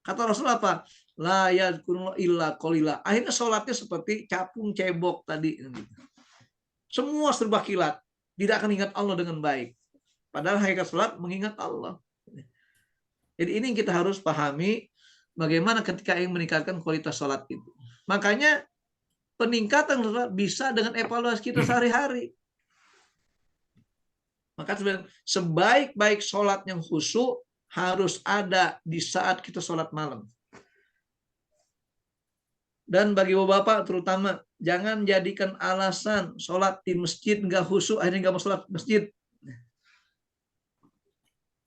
Kata Rasul apa? La yadhkurullah illa qalila. Akhirnya sholatnya seperti capung cebok tadi. Semua serba kilat. Tidak akan ingat Allah dengan baik. Padahal hakikat sholat mengingat Allah. Jadi ini yang kita harus pahami bagaimana ketika ingin meningkatkan kualitas sholat itu. Makanya peningkatan sholat bisa dengan evaluasi kita sehari-hari. Maka sebaik-baik sholat yang khusyuk harus ada di saat kita sholat malam. Dan bagi bapak terutama, jangan jadikan alasan sholat di masjid nggak khusyuk, akhirnya nggak mau sholat masjid.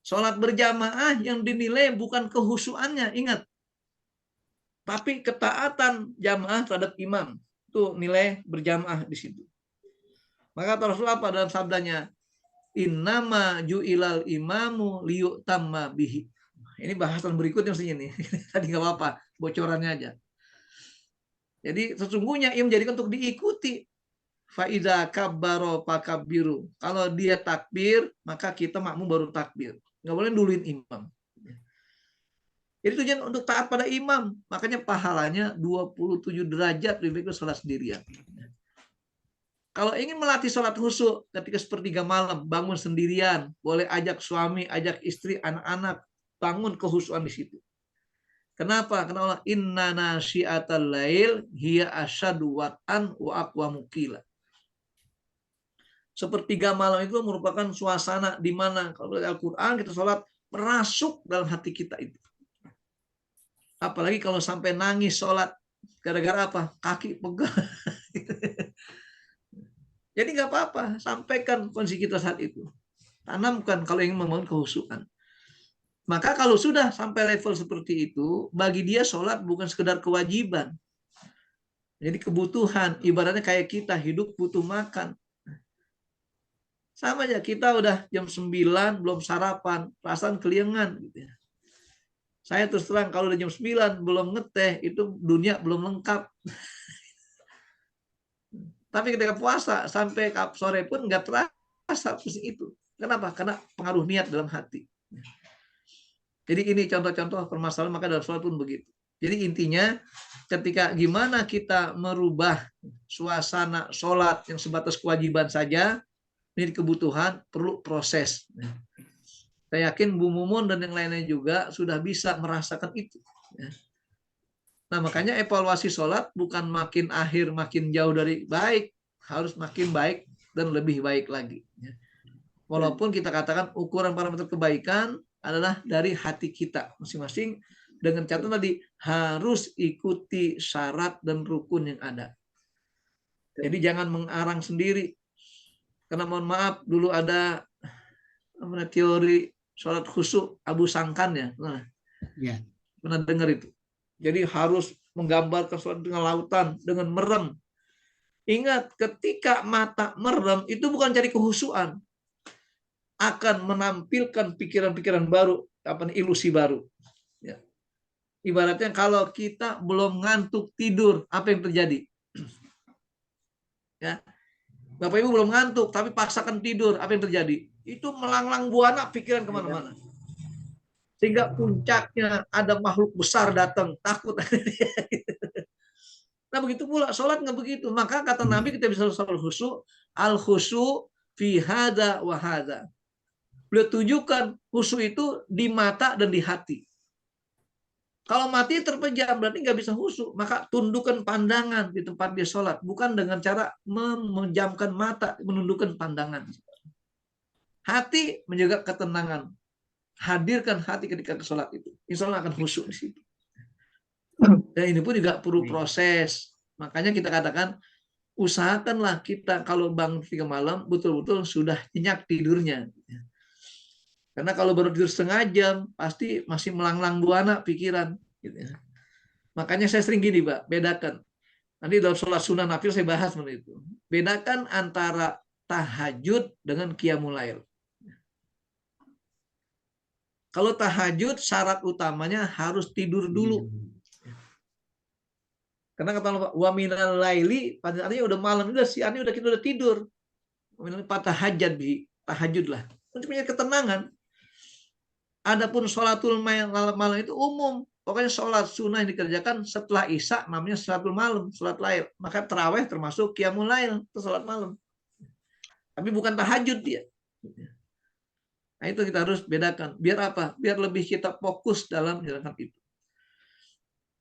Sholat berjamaah yang dinilai bukan kehusuannya, ingat. Tapi ketaatan jamaah terhadap imam. Itu nilai berjamaah di situ. Maka Rasulullah apa dalam sabdanya? Innama ju'ilal imamu liyu'tamma bihi. Ini bahasan berikutnya mestinya nih. Tadi nggak apa-apa, bocorannya aja. Jadi sesungguhnya ia menjadikan untuk diikuti. Faiza kabbaro pakabbiru. Kalau dia takbir, maka kita makmum baru takbir. Nggak boleh duluin imam. Jadi tujuan untuk taat pada imam. Makanya pahalanya 27 derajat lebih baik sholat sendirian. Kalau ingin melatih sholat khusyuk ketika sepertiga malam, bangun sendirian, boleh ajak suami, ajak istri, anak-anak, bangun kehusuan di situ. Kenapa? Karena Allah inna nasyiatal lail hiya asyadu wat'an wa aqwamu qila. Sepertiga malam itu merupakan suasana di mana kalau belajar Al-Quran kita sholat merasuk dalam hati kita itu. Apalagi kalau sampai nangis sholat gara-gara apa? Kaki pegal. Jadi nggak apa-apa, sampaikan kondisi kita saat itu. Tanamkan kalau ingin membangun kehusukan. Maka kalau sudah sampai level seperti itu, bagi dia sholat bukan sekedar kewajiban. Jadi kebutuhan, ibaratnya kayak kita hidup butuh makan. Sama aja, kita udah jam 9 belum sarapan, perasaan keliengan. Gitu ya. Saya terus terang kalau udah jam 9 belum ngeteh, itu dunia belum lengkap. Tapi ketika puasa sampai sore pun nggak terasa pusing itu. Kenapa? Karena pengaruh niat dalam hati. Jadi ini contoh-contoh permasalahan, maka dalam sholat pun begitu. Jadi intinya ketika gimana kita merubah suasana sholat yang sebatas kewajiban saja, ini kebutuhan, perlu proses. Saya yakin Bu Mumun dan yang lainnya juga sudah bisa merasakan itu. Nah makanya evaluasi sholat bukan makin akhir makin jauh dari baik, harus makin baik dan lebih baik lagi. Walaupun kita katakan ukuran parameter kebaikan adalah dari hati kita masing-masing, dengan catatan tadi harus ikuti syarat dan rukun yang ada. Jadi jangan mengarang sendiri. Karena mohon maaf dulu ada teori sholat khusyuk Abu Sangkan ya. Nah, ya. Pernah dengar itu. Jadi harus menggambarkan sholat dengan lautan, dengan merem. Ingat, ketika mata merem itu bukan cari kehusuan, akan menampilkan pikiran-pikiran baru, ilusi baru. Ya. Ibaratnya kalau kita belum ngantuk tidur, apa yang terjadi? Ya, Bapak Ibu belum ngantuk, tapi paksakan tidur, apa yang terjadi? Itu melanglang buana pikiran kemana-mana. Sehingga puncaknya ada makhluk besar datang, takut. Nah begitu pula sholat nggak begitu. Maka kata Nabi kita bisa sholat khusyuk, al khusyuk fi hada wa hada. Beliau tunjukkan khusyuk itu di mata dan di hati. Kalau mati terpejam berarti nggak bisa khusyuk. Maka tundukkan pandangan di tempat dia sholat. Bukan dengan cara memejamkan mata, menundukkan pandangan. Hati menjaga ketenangan. Hadirkan hati ketika ke sholat itu. Insya Allah akan khusyuk di situ. Dan ini pun juga perlu proses. Makanya kita katakan, usahakanlah kita kalau bangun 3 malam, betul-betul sudah nyenyak tidurnya. Karena kalau baru tidur setengah jam, pasti masih melanglang buana pikiran. Gitu ya. Makanya saya sering gini, Pak, bedakan. Nanti dalam sholat sunnah nafil saya bahas mengenai itu. Bedakan antara tahajud dengan qiyamul lail. Kalau tahajud, syarat utamanya harus tidur dulu. Karena kata Allah, wa minal laili, pada artinya udah malam, udah siangnya udah kita udah tidur. Tahajud bi, tahajudlah. Untuk punya ketenangan. Adapun sholatul malam itu umum. Pokoknya sholat sunnah yang dikerjakan setelah isya namanya sholatul malam, sholat lail. Maka terawih termasuk qiyamul lail, itu sholat malam. Tapi bukan tahajud dia. Nah itu kita harus bedakan. Biar apa? Biar lebih kita fokus dalam menjalankan itu.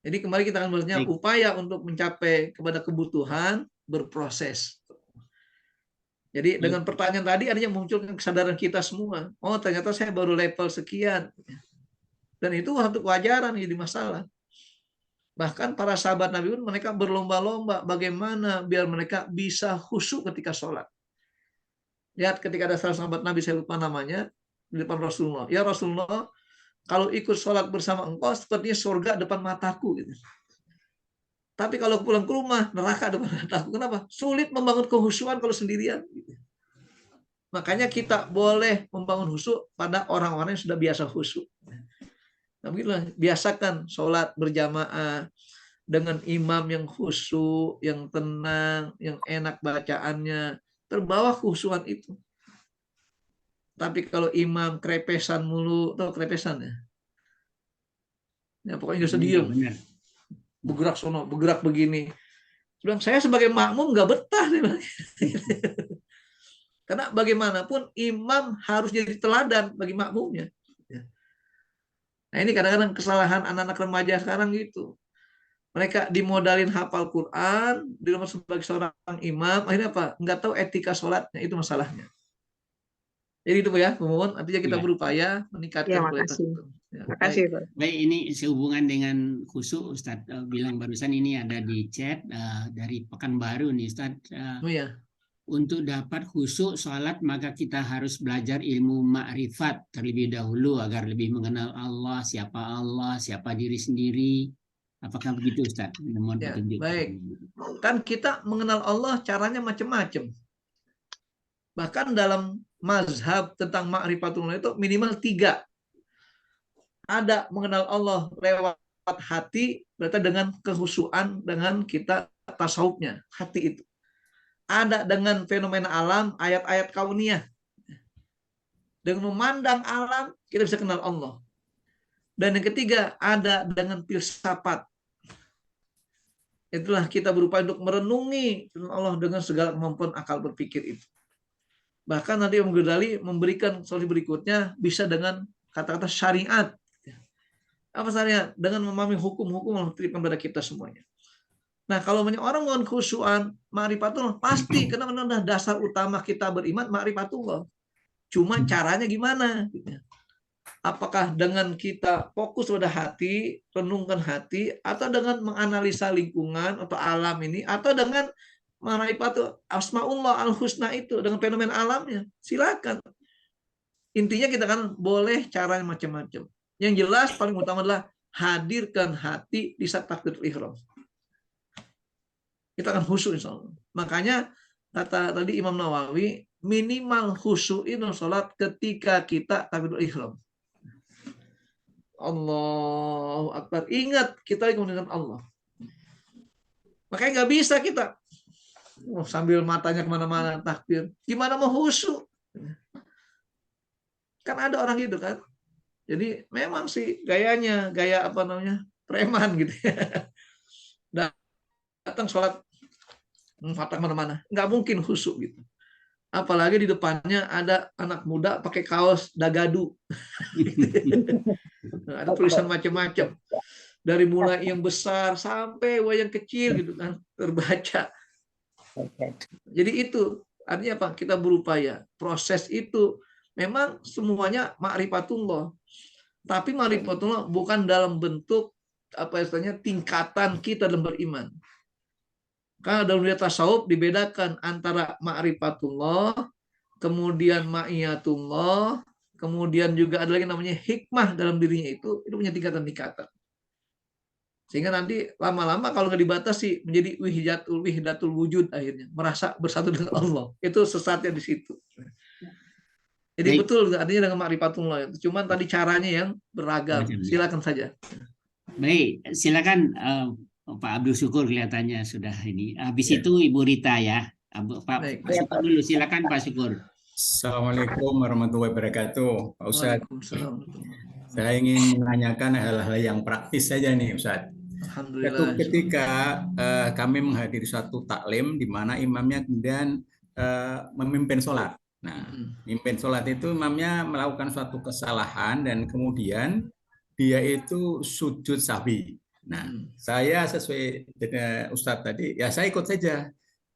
Jadi kemarin kita akan bahasnya upaya untuk mencapai kepada kebutuhan berproses. Jadi dengan pertanyaan tadi artinya munculkan kesadaran kita semua. Oh ternyata saya baru level sekian. Dan itu satu kewajaran jadi masalah. Bahkan para sahabat Nabi pun mereka berlomba-lomba bagaimana biar mereka bisa khusyuk ketika sholat. Lihat ketika ada salah sahabat Nabi, saya lupa namanya, di depan Rasulullah. Ya Rasulullah, kalau ikut sholat bersama engkau sepertinya surga depan mataku. Gitu. Tapi kalau pulang ke rumah, neraka depan mataku. Kenapa? Sulit membangun kehusyuan kalau sendirian. Makanya kita boleh membangun khusyuk pada orang-orang yang sudah biasa khusyuk. Nah, begitulah, biasakan sholat berjamaah dengan imam yang khusyuk, yang tenang, yang enak bacaannya. Terbawa khusyuan itu. Tapi kalau imam krepesan mulu, atau krepesan ya? Ya pokoknya nggak sedih. Bergerak sono, bergerak begini. Bilang, saya sebagai makmum nggak betah. Karena bagaimanapun imam harus jadi teladan bagi makmumnya. Nah ini kadang-kadang kesalahan anak-anak remaja sekarang gitu. Mereka dimodalin hafal Quran, di rumah sebagai seorang imam, akhirnya apa? Nggak tahu etika sholatnya, itu masalahnya. Jadi itu ya, mohon artinya kita berupaya meningkatkan kualitas itu. Makasih, Pak. Baik, ini sehubungan dengan khusyuk, Ustadz bilang barusan ini ada di chat dari Pekanbaru nih, Ustadz. Untuk dapat khusyuk sholat maka kita harus belajar ilmu ma'rifat terlebih dahulu agar lebih mengenal Allah, siapa diri sendiri. Apakah begitu, Ustadz? Ya, baik. Kan kita mengenal Allah caranya macam-macam. Bahkan dalam mazhab tentang ma'rifatullah itu minimal 3. Ada mengenal Allah lewat hati, berarti dengan kehusuan, dengan kita tasawufnya, hati itu. Ada dengan fenomena alam, ayat-ayat kauniyah. Dengan memandang alam, kita bisa kenal Allah. Dan yang ketiga, ada dengan filsafat. Itulah kita berupaya untuk merenungi Allah dengan segala kemampuan akal berpikir itu. Bahkan nanti Imam Ghazali memberikan solusi berikutnya, bisa dengan kata-kata syariat. Apa syariat? Dengan memahami hukum-hukum yang diberikan kepada kita semuanya. Nah, kalau orang mohon khusyuan, ma'rifatullah, pasti, karena dasar utama kita beriman, ma'rifatullah. Cuma caranya gimana? Apakah dengan kita fokus pada hati, renungkan hati, atau dengan menganalisa lingkungan atau alam ini, atau dengan ma'rifatul asma'ullah al-husna itu, dengan fenomena alamnya. Silakan. Intinya kita kan boleh caranya macam-macam. Yang jelas paling utama adalah hadirkan hati di saat takbiratul ihram. Kita akan khusyuk insya Allah. Makanya kata tadi Imam Nawawi, minimal khusyuk itu sholat ketika kita takbiratul ihram. Allahu Akbar. Ingat kita dengan Allah. Makanya nggak bisa kita sambil matanya kemana-mana takbir. Gimana mau khusyuk? Kan ada orang gitu kan. Jadi memang sih gayanya, gaya apa namanya, preman gitu. Nah, datang sholat fatah mana-mana, nggak mungkin khusyuk gitu. Apalagi di depannya ada anak muda pakai kaos dagadu, ada tulisan macam-macam, dari mulai yang besar sampai yang kecil gitu kan terbaca. Jadi itu artinya apa? Kita berupaya. Proses itu memang semuanya ma'rifatullah. Tapi ma'rifatullah bukan dalam bentuk apa istilahnya tingkatan kita dalam beriman. Karena dalam dunia tasawuf dibedakan antara ma'rifatullah, kemudian ma'iyatullah, kemudian juga ada lagi namanya hikmah dalam dirinya itu punya tingkatan-tingkatan. Sehingga nanti lama-lama kalau nggak dibatasi menjadi wihdatul wujud, akhirnya merasa bersatu dengan Allah. Itu sesatnya di situ. Jadi Baik. betul artinya dengan ma'rifatullah. Cuman tadi caranya yang beragam. Silakan saja. Baik, silakan Pak Abdul Syukur, kelihatannya sudah ini. Habis itu Ibu Rita ya. Pak Syukur dulu, silakan Pak Syukur. Assalamualaikum warahmatullahi wabarakatuh, Pak Ustadz. Waalaikumsalam. Saya ingin menanyakan hal-hal yang praktis saja nih, Ustadz. Suatu Alhamdulillah. ketika kami menghadiri suatu taklim di mana imamnya kemudian memimpin sholat. Nah, memimpin sholat itu imamnya melakukan suatu kesalahan dan kemudian dia itu sujud sahwi. Nah, saya sesuai dengan Ustadz tadi, ya saya ikut saja.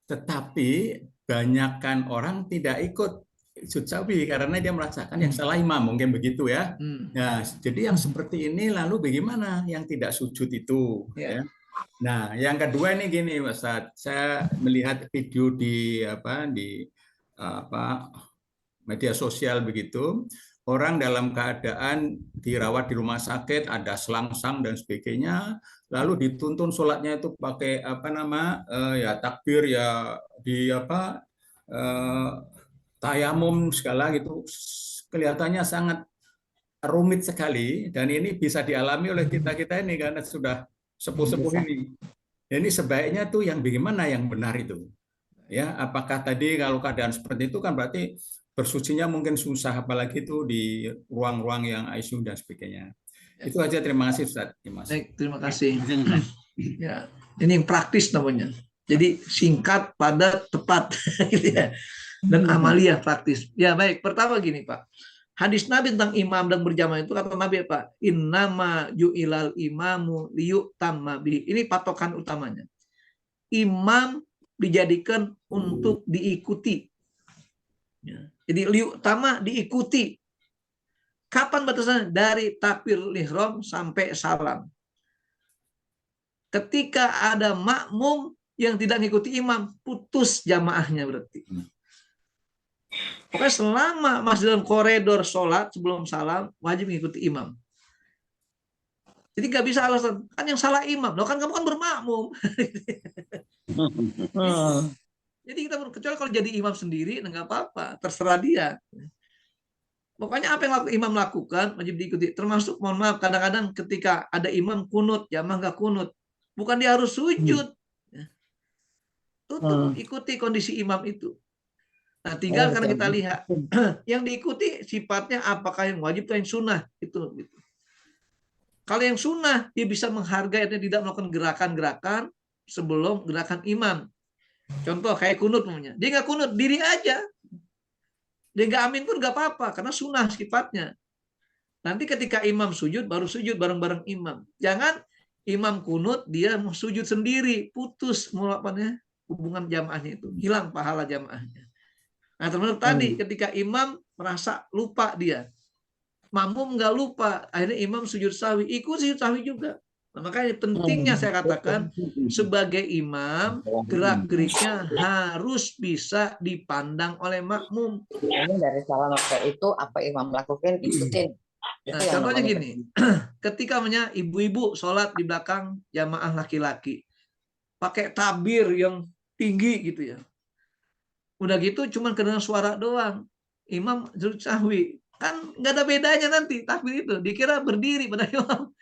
Tetapi banyakkan orang tidak ikut sujud sahwi karena dia merasakan yang salah imam, mungkin begitu ya. Nah, jadi yang seperti ini lalu bagaimana yang tidak sujud itu? Ya. Nah, yang kedua ini gini, Ustadz, saya melihat video di media sosial begitu. Orang dalam keadaan dirawat di rumah sakit, ada selangsang dan sebagainya, lalu dituntun sholatnya itu pakai ya takbir ya di tayamum segala gitu, kelihatannya sangat rumit sekali dan ini bisa dialami oleh kita ini karena sudah sepuh-sepuh ini. Ini sebaiknya tuh yang bagaimana yang benar itu? Ya, apakah tadi kalau keadaan seperti itu kan berarti bersucinya mungkin susah, apalagi itu di ruang-ruang yang ICU dan sebagainya. Itu aja, terima kasih Ustaz. Terima kasih. Ya, ini yang praktis namanya. Jadi singkat, padat, tepat gitu ya. Dan amaliyah praktis. Ya baik, pertama gini Pak. Hadis Nabi tentang imam dan berjamaah itu kata Nabi Pak, innama ju'ilal imamu liyu'tamma bihi. Ini patokan utamanya. Imam dijadikan untuk diikuti. Ya. Jadi liu'tamma diikuti. Kapan batasannya? Dari takbir ihram sampai salam. Ketika ada makmum yang tidak mengikuti imam, putus jamaahnya berarti. Pokoknya selama masih dalam koridor sholat sebelum salam, wajib mengikuti imam. Jadi nggak bisa alasan, kan yang salah imam. Loh kan kamu kan bermakmum. Jadi kita kecuali kalau jadi imam sendiri, nggak apa-apa, terserah dia. Pokoknya apa yang imam lakukan wajib diikuti. Termasuk, mohon maaf, kadang-kadang ketika ada imam kunut, jamaah nggak kunut, bukan dia harus sujud. Tutup, ikuti kondisi imam itu. Nah, tinggal karena kita lihat yang diikuti sifatnya apakah yang wajib atau yang sunnah itu. Kalau yang sunnah dia bisa menghargai dan tidak melakukan gerakan-gerakan sebelum gerakan imam. Contoh kayak kunut namanya, dia nggak kunut, diri aja. Dia nggak amin pun nggak apa-apa karena sunnah sifatnya. Nanti ketika imam sujud baru sujud bareng-bareng imam. Jangan imam kunut dia mau sujud sendiri, putus melakukannya hubungan jamaahnya itu, hilang pahala jamaahnya. Nah termasuk tadi ketika imam merasa lupa dia, makmum nggak lupa, akhirnya imam sujud sahwi, ikut sujud sahwi juga. Nah, makanya pentingnya saya katakan sebagai imam gerak-geriknya harus bisa dipandang oleh makmum. Ini dari salam itu apa imam lakukan ikutin. Nah, contohnya gini, ketika ibu-ibu sholat di belakang jamaah laki-laki, pakai tabir yang tinggi gitu ya. Udah gitu cuman kedengar suara doang. Imam sujud sahwi. Kan nggak ada bedanya nanti takbir itu. Dikira berdiri pada imam.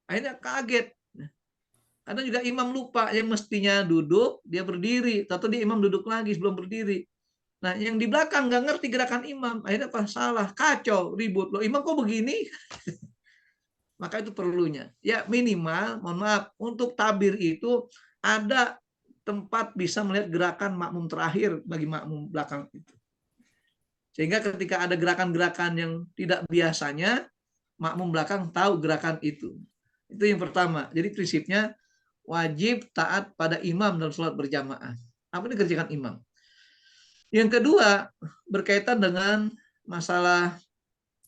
Akhirnya kaget. Kadang juga imam lupa yang mestinya duduk, dia berdiri. Atau dia imam duduk lagi sebelum berdiri. Nah, yang di belakang nggak ngerti gerakan imam. Akhirnya apa? Salah, kacau, ribut. Loh, imam kok begini? Maka itu perlunya. Ya minimal, mohon maaf, untuk tabir itu ada tempat bisa melihat gerakan makmum terakhir bagi makmum belakang itu. Sehingga ketika ada gerakan-gerakan yang tidak biasanya, makmum belakang tahu gerakan itu. Itu yang pertama. Jadi prinsipnya wajib taat pada imam dalam sholat berjamaah. Apa yang dikerjakan imam? Yang kedua, berkaitan dengan masalah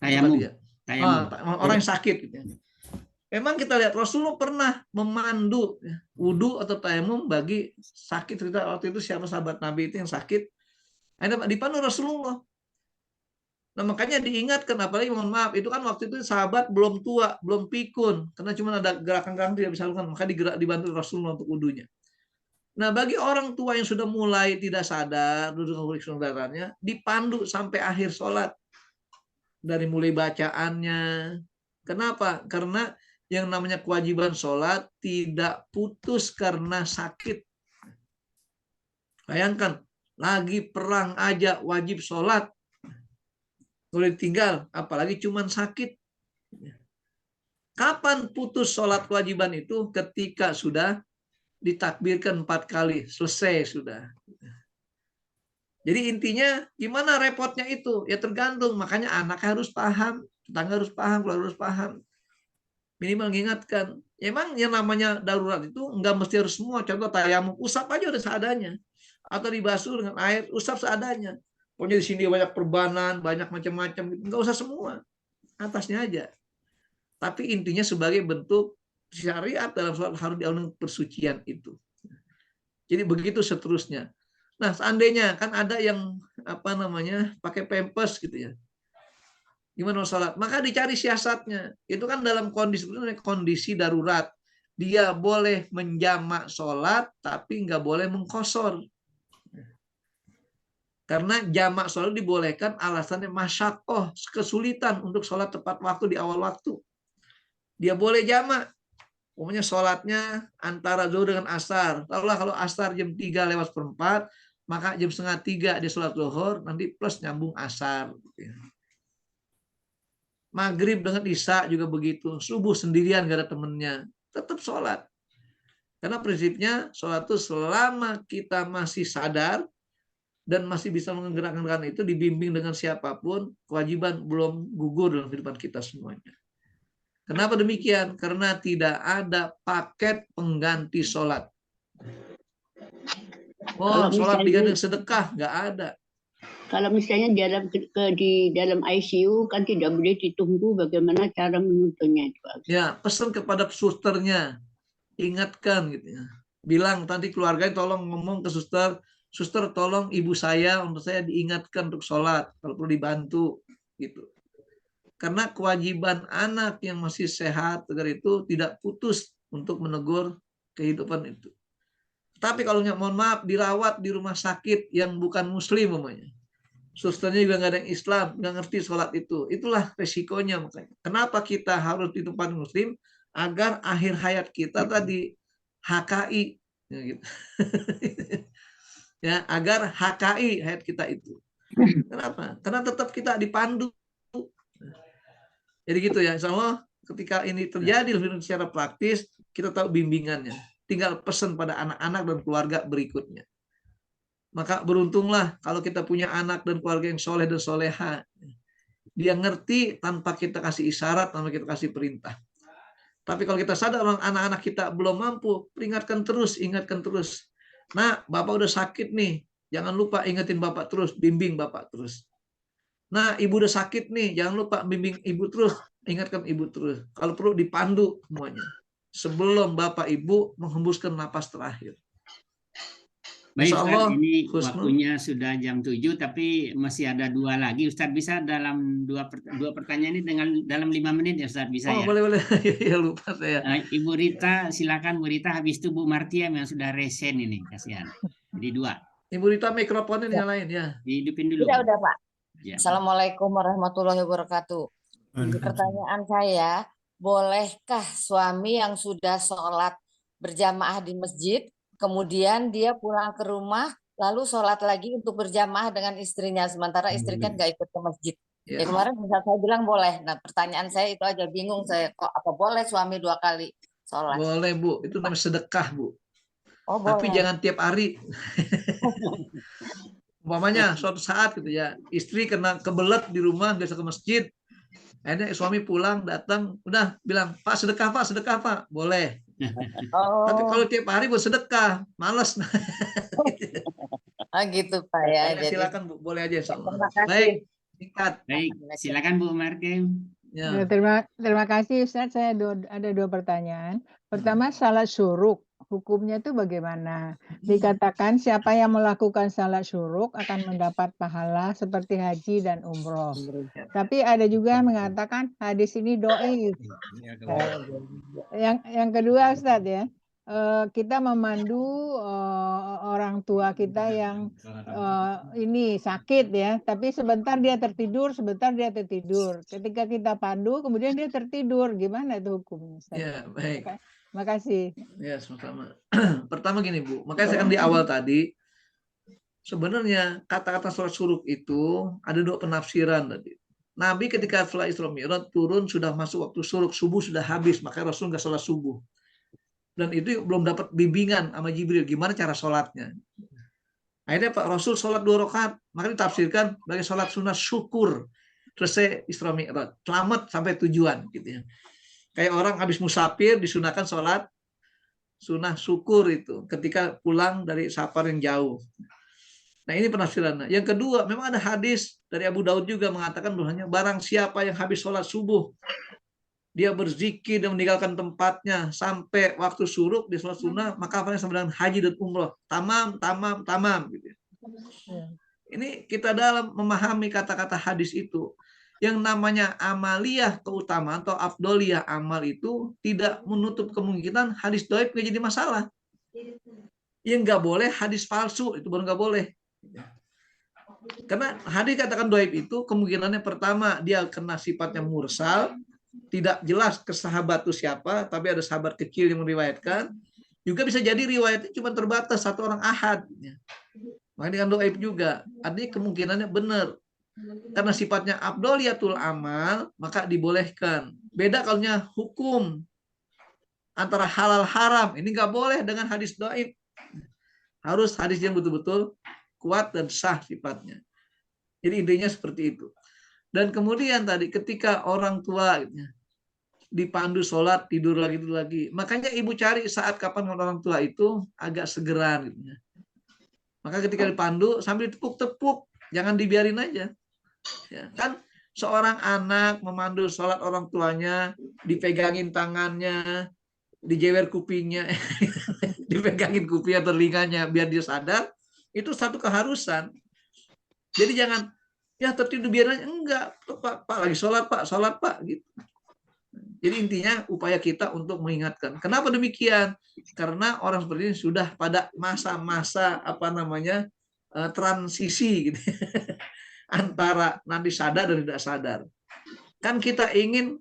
Tayamum. orang yang sakit. Gitu ya. Memang kita lihat Rasulullah pernah memandu wudhu atau tayamum bagi sakit. Cerita waktu itu siapa sahabat Nabi itu yang sakit, ada dipandu Rasulullah. Nah makanya diingatkan, apalagi mohon maaf, itu kan waktu itu sahabat belum tua, belum pikun, karena cuma ada gerakan-gerakan tidak bisa lakukan, maka dibantu Rasulullah untuk wudhunya. Nah bagi orang tua yang sudah mulai tidak sadar, duduk dengan saudaranya, dipandu sampai akhir sholat. Dari mulai bacaannya. Kenapa? Karena yang namanya kewajiban sholat tidak putus karena sakit. Bayangkan, lagi perang aja wajib sholat. Boleh tinggal, apalagi cuman sakit. Kapan putus sholat kewajiban itu? Ketika sudah ditakbirkan 4 kali, selesai sudah. Jadi intinya gimana repotnya itu? Ya tergantung, makanya anak harus paham, tetangga harus paham, keluarga harus paham. Minimal mengingatkan. Emang yang namanya darurat itu enggak mesti harus semua. Contoh tayamum, usap aja udah seadanya. Atau dibasuh dengan air, usap seadanya. Pokoknya di sini banyak perbanan, banyak macam-macam gitu. Enggak usah semua. Atasnya aja. Tapi intinya sebagai bentuk syariat dalam sholat harus diawali persucian itu. Jadi begitu seterusnya. Nah, seandainya kan ada yang pakai pampers gitu ya. Gimana sholat? Maka dicari siasatnya. Itu kan dalam kondisi darurat. Dia boleh menjamak sholat, tapi nggak boleh mengkosor. Karena jamak sholat dibolehkan alasannya masyakoh, kesulitan untuk sholat tepat waktu di awal waktu. Dia boleh jamak. Umumnya sholatnya antara zuhur dengan asar. Tahulah kalau asar jam 3:04, maka jam 2:30 dia sholat zuhur, nanti plus nyambung asar. Maghrib dengan isya juga begitu. Subuh sendirian gak ada temennya, tetap sholat. Karena prinsipnya sholat itu selama kita masih sadar dan masih bisa menggerakkan itu, dibimbing dengan siapapun, kewajiban belum gugur dalam kehidupan kita semuanya. Kenapa demikian? Karena tidak ada paket pengganti sholat. Oh, sholat diganti sedekah, nggak ada. Kalau misalnya di dalam ICU kan tidak boleh ditunggu, bagaimana cara menuntunnya itu? Ya, pesan kepada susternya, ingatkan gitu ya. Bilang nanti keluarga tolong ngomong ke suster, suster tolong ibu saya untuk saya diingatkan untuk sholat, kalau perlu dibantu gitu. Karena kewajiban anak yang masih sehat agar itu tidak putus untuk menegur kehidupan itu. Tapi kalau mohon maaf dirawat di rumah sakit yang bukan muslim namanya, susternya juga nggak ada yang Islam, nggak ngerti sholat itu, itulah resikonya. Makanya kenapa kita harus di tempat muslim, agar akhir hayat kita tadi HKI ya, gitu. Ya, agar HKI hayat kita itu. Kenapa? Karena tetap kita dipandu. Jadi gitu ya, insya Allah ketika ini terjadi secara praktis, kita tahu bimbingannya. Tinggal pesan pada anak-anak dan keluarga berikutnya. Maka beruntunglah kalau kita punya anak dan keluarga yang soleh dan soleha. Dia ngerti tanpa kita kasih isyarat, tanpa kita kasih perintah. Tapi kalau kita sadar anak-anak kita belum mampu, peringatkan terus, ingatkan terus. Nah, Bapak udah sakit nih, jangan lupa ingetin Bapak terus, bimbing Bapak terus. Nah, ibu udah sakit nih, jangan lupa bimbing ibu terus, ingatkan ibu terus. Kalau perlu dipandu semuanya. Sebelum Bapak Ibu menghembuskan napas terakhir. Baik Ustaz, ini waktunya sudah jam 7, tapi masih ada 2 lagi. Ustaz bisa dalam dua pertanyaan ini dalam 5 menit ya Ustaz, bisa ya? Boleh. Ya lupa saya. Ibu Rita, silakan Bu Rita, habis itu Bu Martiam yang sudah resen ini, kasihan. Jadi 2. Ibu Rita mikrofonnya nyalain ya. Dihidupin dulu. Udah Pak. Ya. Assalamualaikum warahmatullahi wabarakatuh. Pertanyaan saya, bolehkah suami yang sudah sholat berjamaah di masjid, kemudian dia pulang ke rumah, lalu sholat lagi untuk berjamaah dengan istrinya, sementara istri kan nggak ikut ke masjid? Ya kemarin misal saya bilang boleh. Nah pertanyaan saya itu aja, bingung saya, kok apa boleh suami 2 kali sholat? Boleh Bu, itu namanya sedekah Bu. Oh, Tapi boleh. jangan tiap hari. Umpamanya suatu saat gitu ya, istri kena kebelet di rumah, biasa ke masjid. Akhirnya suami pulang, datang, udah bilang, Pak sedekah Pak. Boleh. Tapi Oh, kalau tiap hari buat sedekah, males. gitu Pak ya. Ya, Jadi silakan Bu, boleh aja insya Allah. terima kasih. Baik, singkat. Baik, silakan Bu Markem. Ya. Terima kasih Ustaz. Saya ada dua pertanyaan. Pertama, salat syuruk. Hukumnya itu bagaimana? Dikatakan siapa yang melakukan salat syuruk akan mendapat pahala seperti haji dan umroh. Tapi ada juga yang mengatakan hadis ini dhaif. Yang kedua Ustaz ya, kita memandu orang tua kita yang ini sakit ya, tapi sebentar dia tertidur. Ketika kita pandu, kemudian dia tertidur. Gimana itu hukumnya Ustaz? Ya, baik. Makasih. Ya, sama-sama. Pertama gini Bu, makanya saya kan di awal tadi, sebenarnya kata-kata sholat syuruk itu ada dua penafsiran tadi. Nabi ketika setelah Isra Mi'raj turun sudah masuk waktu syuruk, subuh sudah habis, makanya Rasul nggak sholat subuh. Dan itu belum dapat bimbingan sama Jibril, gimana cara sholatnya. Akhirnya Pak Rasul sholat 2 rakaat, maka ditafsirkan sebagai sholat sunnah syukur. Selesai Isra Mi'raj, selamat sampai tujuan gitu ya. Kayak orang habis musafir disunahkan sholat sunnah syukur itu ketika pulang dari safar yang jauh. Nah ini penafsirannya. Yang kedua, memang ada hadis dari Abu Daud juga mengatakan bahwasanya barang siapa yang habis sholat subuh, dia berzikir dan meninggalkan tempatnya sampai waktu syuruk di sholat sunnah, maka apa yang sama dengan haji dan umroh. Tamam gitu. Ini kita dalam memahami kata-kata hadis itu. Yang namanya amaliyah keutamaan atau afdoliyah amal itu tidak menutup kemungkinan hadis dhaif nggak jadi masalah. Yang nggak boleh hadis palsu, itu baru nggak boleh. Karena hadis katakan dhaif itu kemungkinannya pertama dia kena sifatnya mursal, tidak jelas ke sahabat itu siapa, tapi ada sahabat kecil yang meriwayatkan. Juga bisa jadi riwayatnya cuma terbatas satu orang ahad. Makanya dengan dhaif juga. Artinya kemungkinannya benar. Karena sifatnya afdoliyatul amal, maka dibolehkan. Beda kalaunya hukum antara halal haram. Ini nggak boleh dengan hadis dhaif. Harus hadis yang betul-betul kuat dan sah sifatnya. Jadi intinya seperti itu. Dan kemudian tadi ketika orang tua dipandu sholat, tidur lagi. Makanya ibu cari saat kapan orang tua itu agak segeran. Gitu. Maka ketika dipandu sambil tepuk-tepuk, jangan dibiarin aja. Ya, kan seorang anak memandu sholat orang tuanya, dipegangin tangannya, dijewer kupingnya, dipegangin kuping atau telinganya biar dia sadar, itu satu keharusan. Jadi jangan ya tertidur biar aja, enggak, Pak lagi sholat Pak gitu. Jadi intinya upaya kita untuk mengingatkan. Kenapa demikian? Karena orang seperti ini sudah pada masa-masa transisi gitu. Antara nanti sadar dan tidak sadar. Kan kita ingin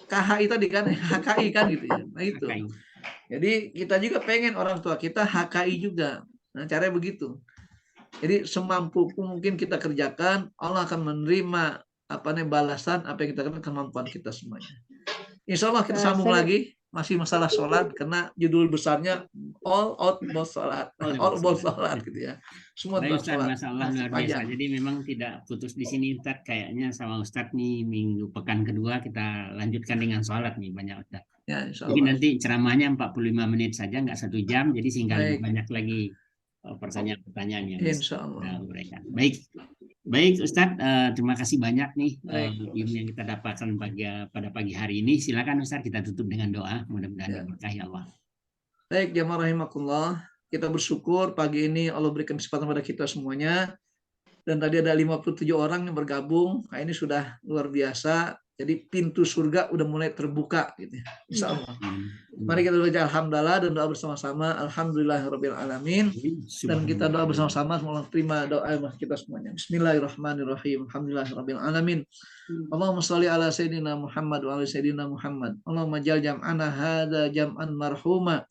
KHI tadi kan, HKI kan gitu ya. Nah itu. Jadi kita juga pengen orang tua kita HKI juga. Nah caranya begitu. Jadi semampu mungkin kita kerjakan, Allah akan menerima balasan apa yang kita kerjakan, kemampuan kita semuanya. Insya Allah kita sambung lagi. Masih masalah sholat, karena judul besarnya all about sholat gitu ya. Semua tentang sholat. Masalah luar biasa. Jadi memang tidak putus di sini Ustaz. Kayaknya sama Ustaz nih minggu pekan kedua kita lanjutkan dengan sholat nih banyak Ustaz. Ya, jadi nanti ceramahnya 45 menit saja, nggak 1 jam. Jadi sehingga lebih banyak lagi pertanyaan-pertanyaan yang Insya Allah. mereka. Baik Ustadz, terima kasih banyak nih ilmu yang kita dapatkan pada pagi hari ini. Silakan Ustadz, kita tutup dengan doa. Mudah-mudahan diberkahi Allah. Baik, jamaah rahimakumullah. Kita bersyukur pagi ini Allah berikan kesempatan pada kita semuanya. Dan tadi ada 57 orang yang bergabung. Nah, ini sudah luar biasa. Jadi pintu surga udah mulai terbuka gitu. Insya Allah. Mari kita baca alhamdulillah dan doa bersama-sama. Alhamdulillahirabbil alamin. Dan kita doa bersama-sama, semoga terima doa kita semuanya. Bismillahirrahmanirrahim. Alhamdulillahirabbil alamin. Allahumma shalli ala sayyidina Muhammad wa ala sayyidina Muhammad. Allahumma jal jam'ana hadza jam'an marhuma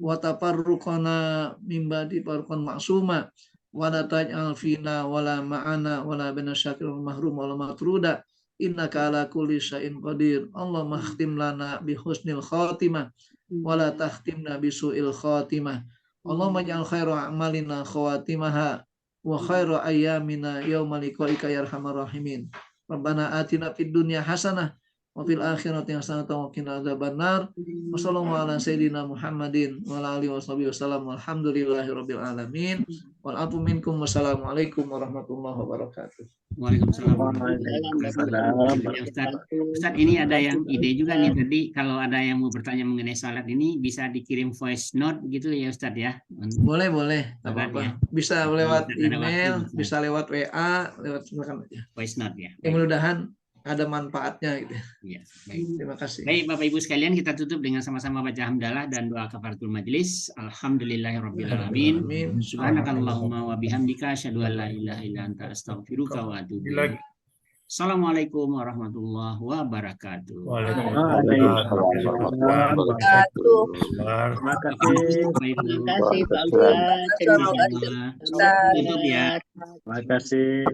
wa tafarruqana min ba'di farqan ma'suma wa la taj'al fina wala ma'ana wala bina syakir mahrum wala matruda. Innaka ala kulli syai'in qadir. Allahumma khtim lana bi husnil khatimah wa la takhtimna bi su'il khatimah. Allahumma ja'al khaira a'malina khawatimaha wa khaira ayyamina yauma liqa'ika ya arhamar rahimin. Rabbana atina fid dunya hasanah wa fil akhirati hasanah wa qina adzabannar. Wassallallahu ala sayyidina Muhammadin wa ala alihi wasallam. Walhamdulillahirabbil alamin. Wal afu minkum. Wassalamualaikum warahmatullahi wabarakatuh. Waalaikumsalam warahmatullahi wabarakatuh. Ya, Ustaz, ini ada yang ide juga nih tadi, kalau ada yang mau bertanya mengenai salat ini bisa dikirim voice note gitu ya Ustaz ya. Boleh, tak Silakan, apa-apa. ya. Bisa lewat Tidak ada email, waktu, bisa lewat WA, lewat silakan aja. voice note ya. Ya, mudah-mudahan ada manfaatnya gitu. Ya, baik. Terima kasih. Baik Bapak Ibu sekalian, kita tutup dengan sama-sama baca hamdalah dan doa kafaratul majelis. Alhamdulillahirabbil alamin. Amin. Subhanakallahumma wa bihamdika asyhadu an la ilaha illa anta astaghfiruka wa atubu ilaik. Assalamualaikum warahmatullahi wabarakatuh. Terima kasih Pak Ustaz. Tutup ya. Terima kasih.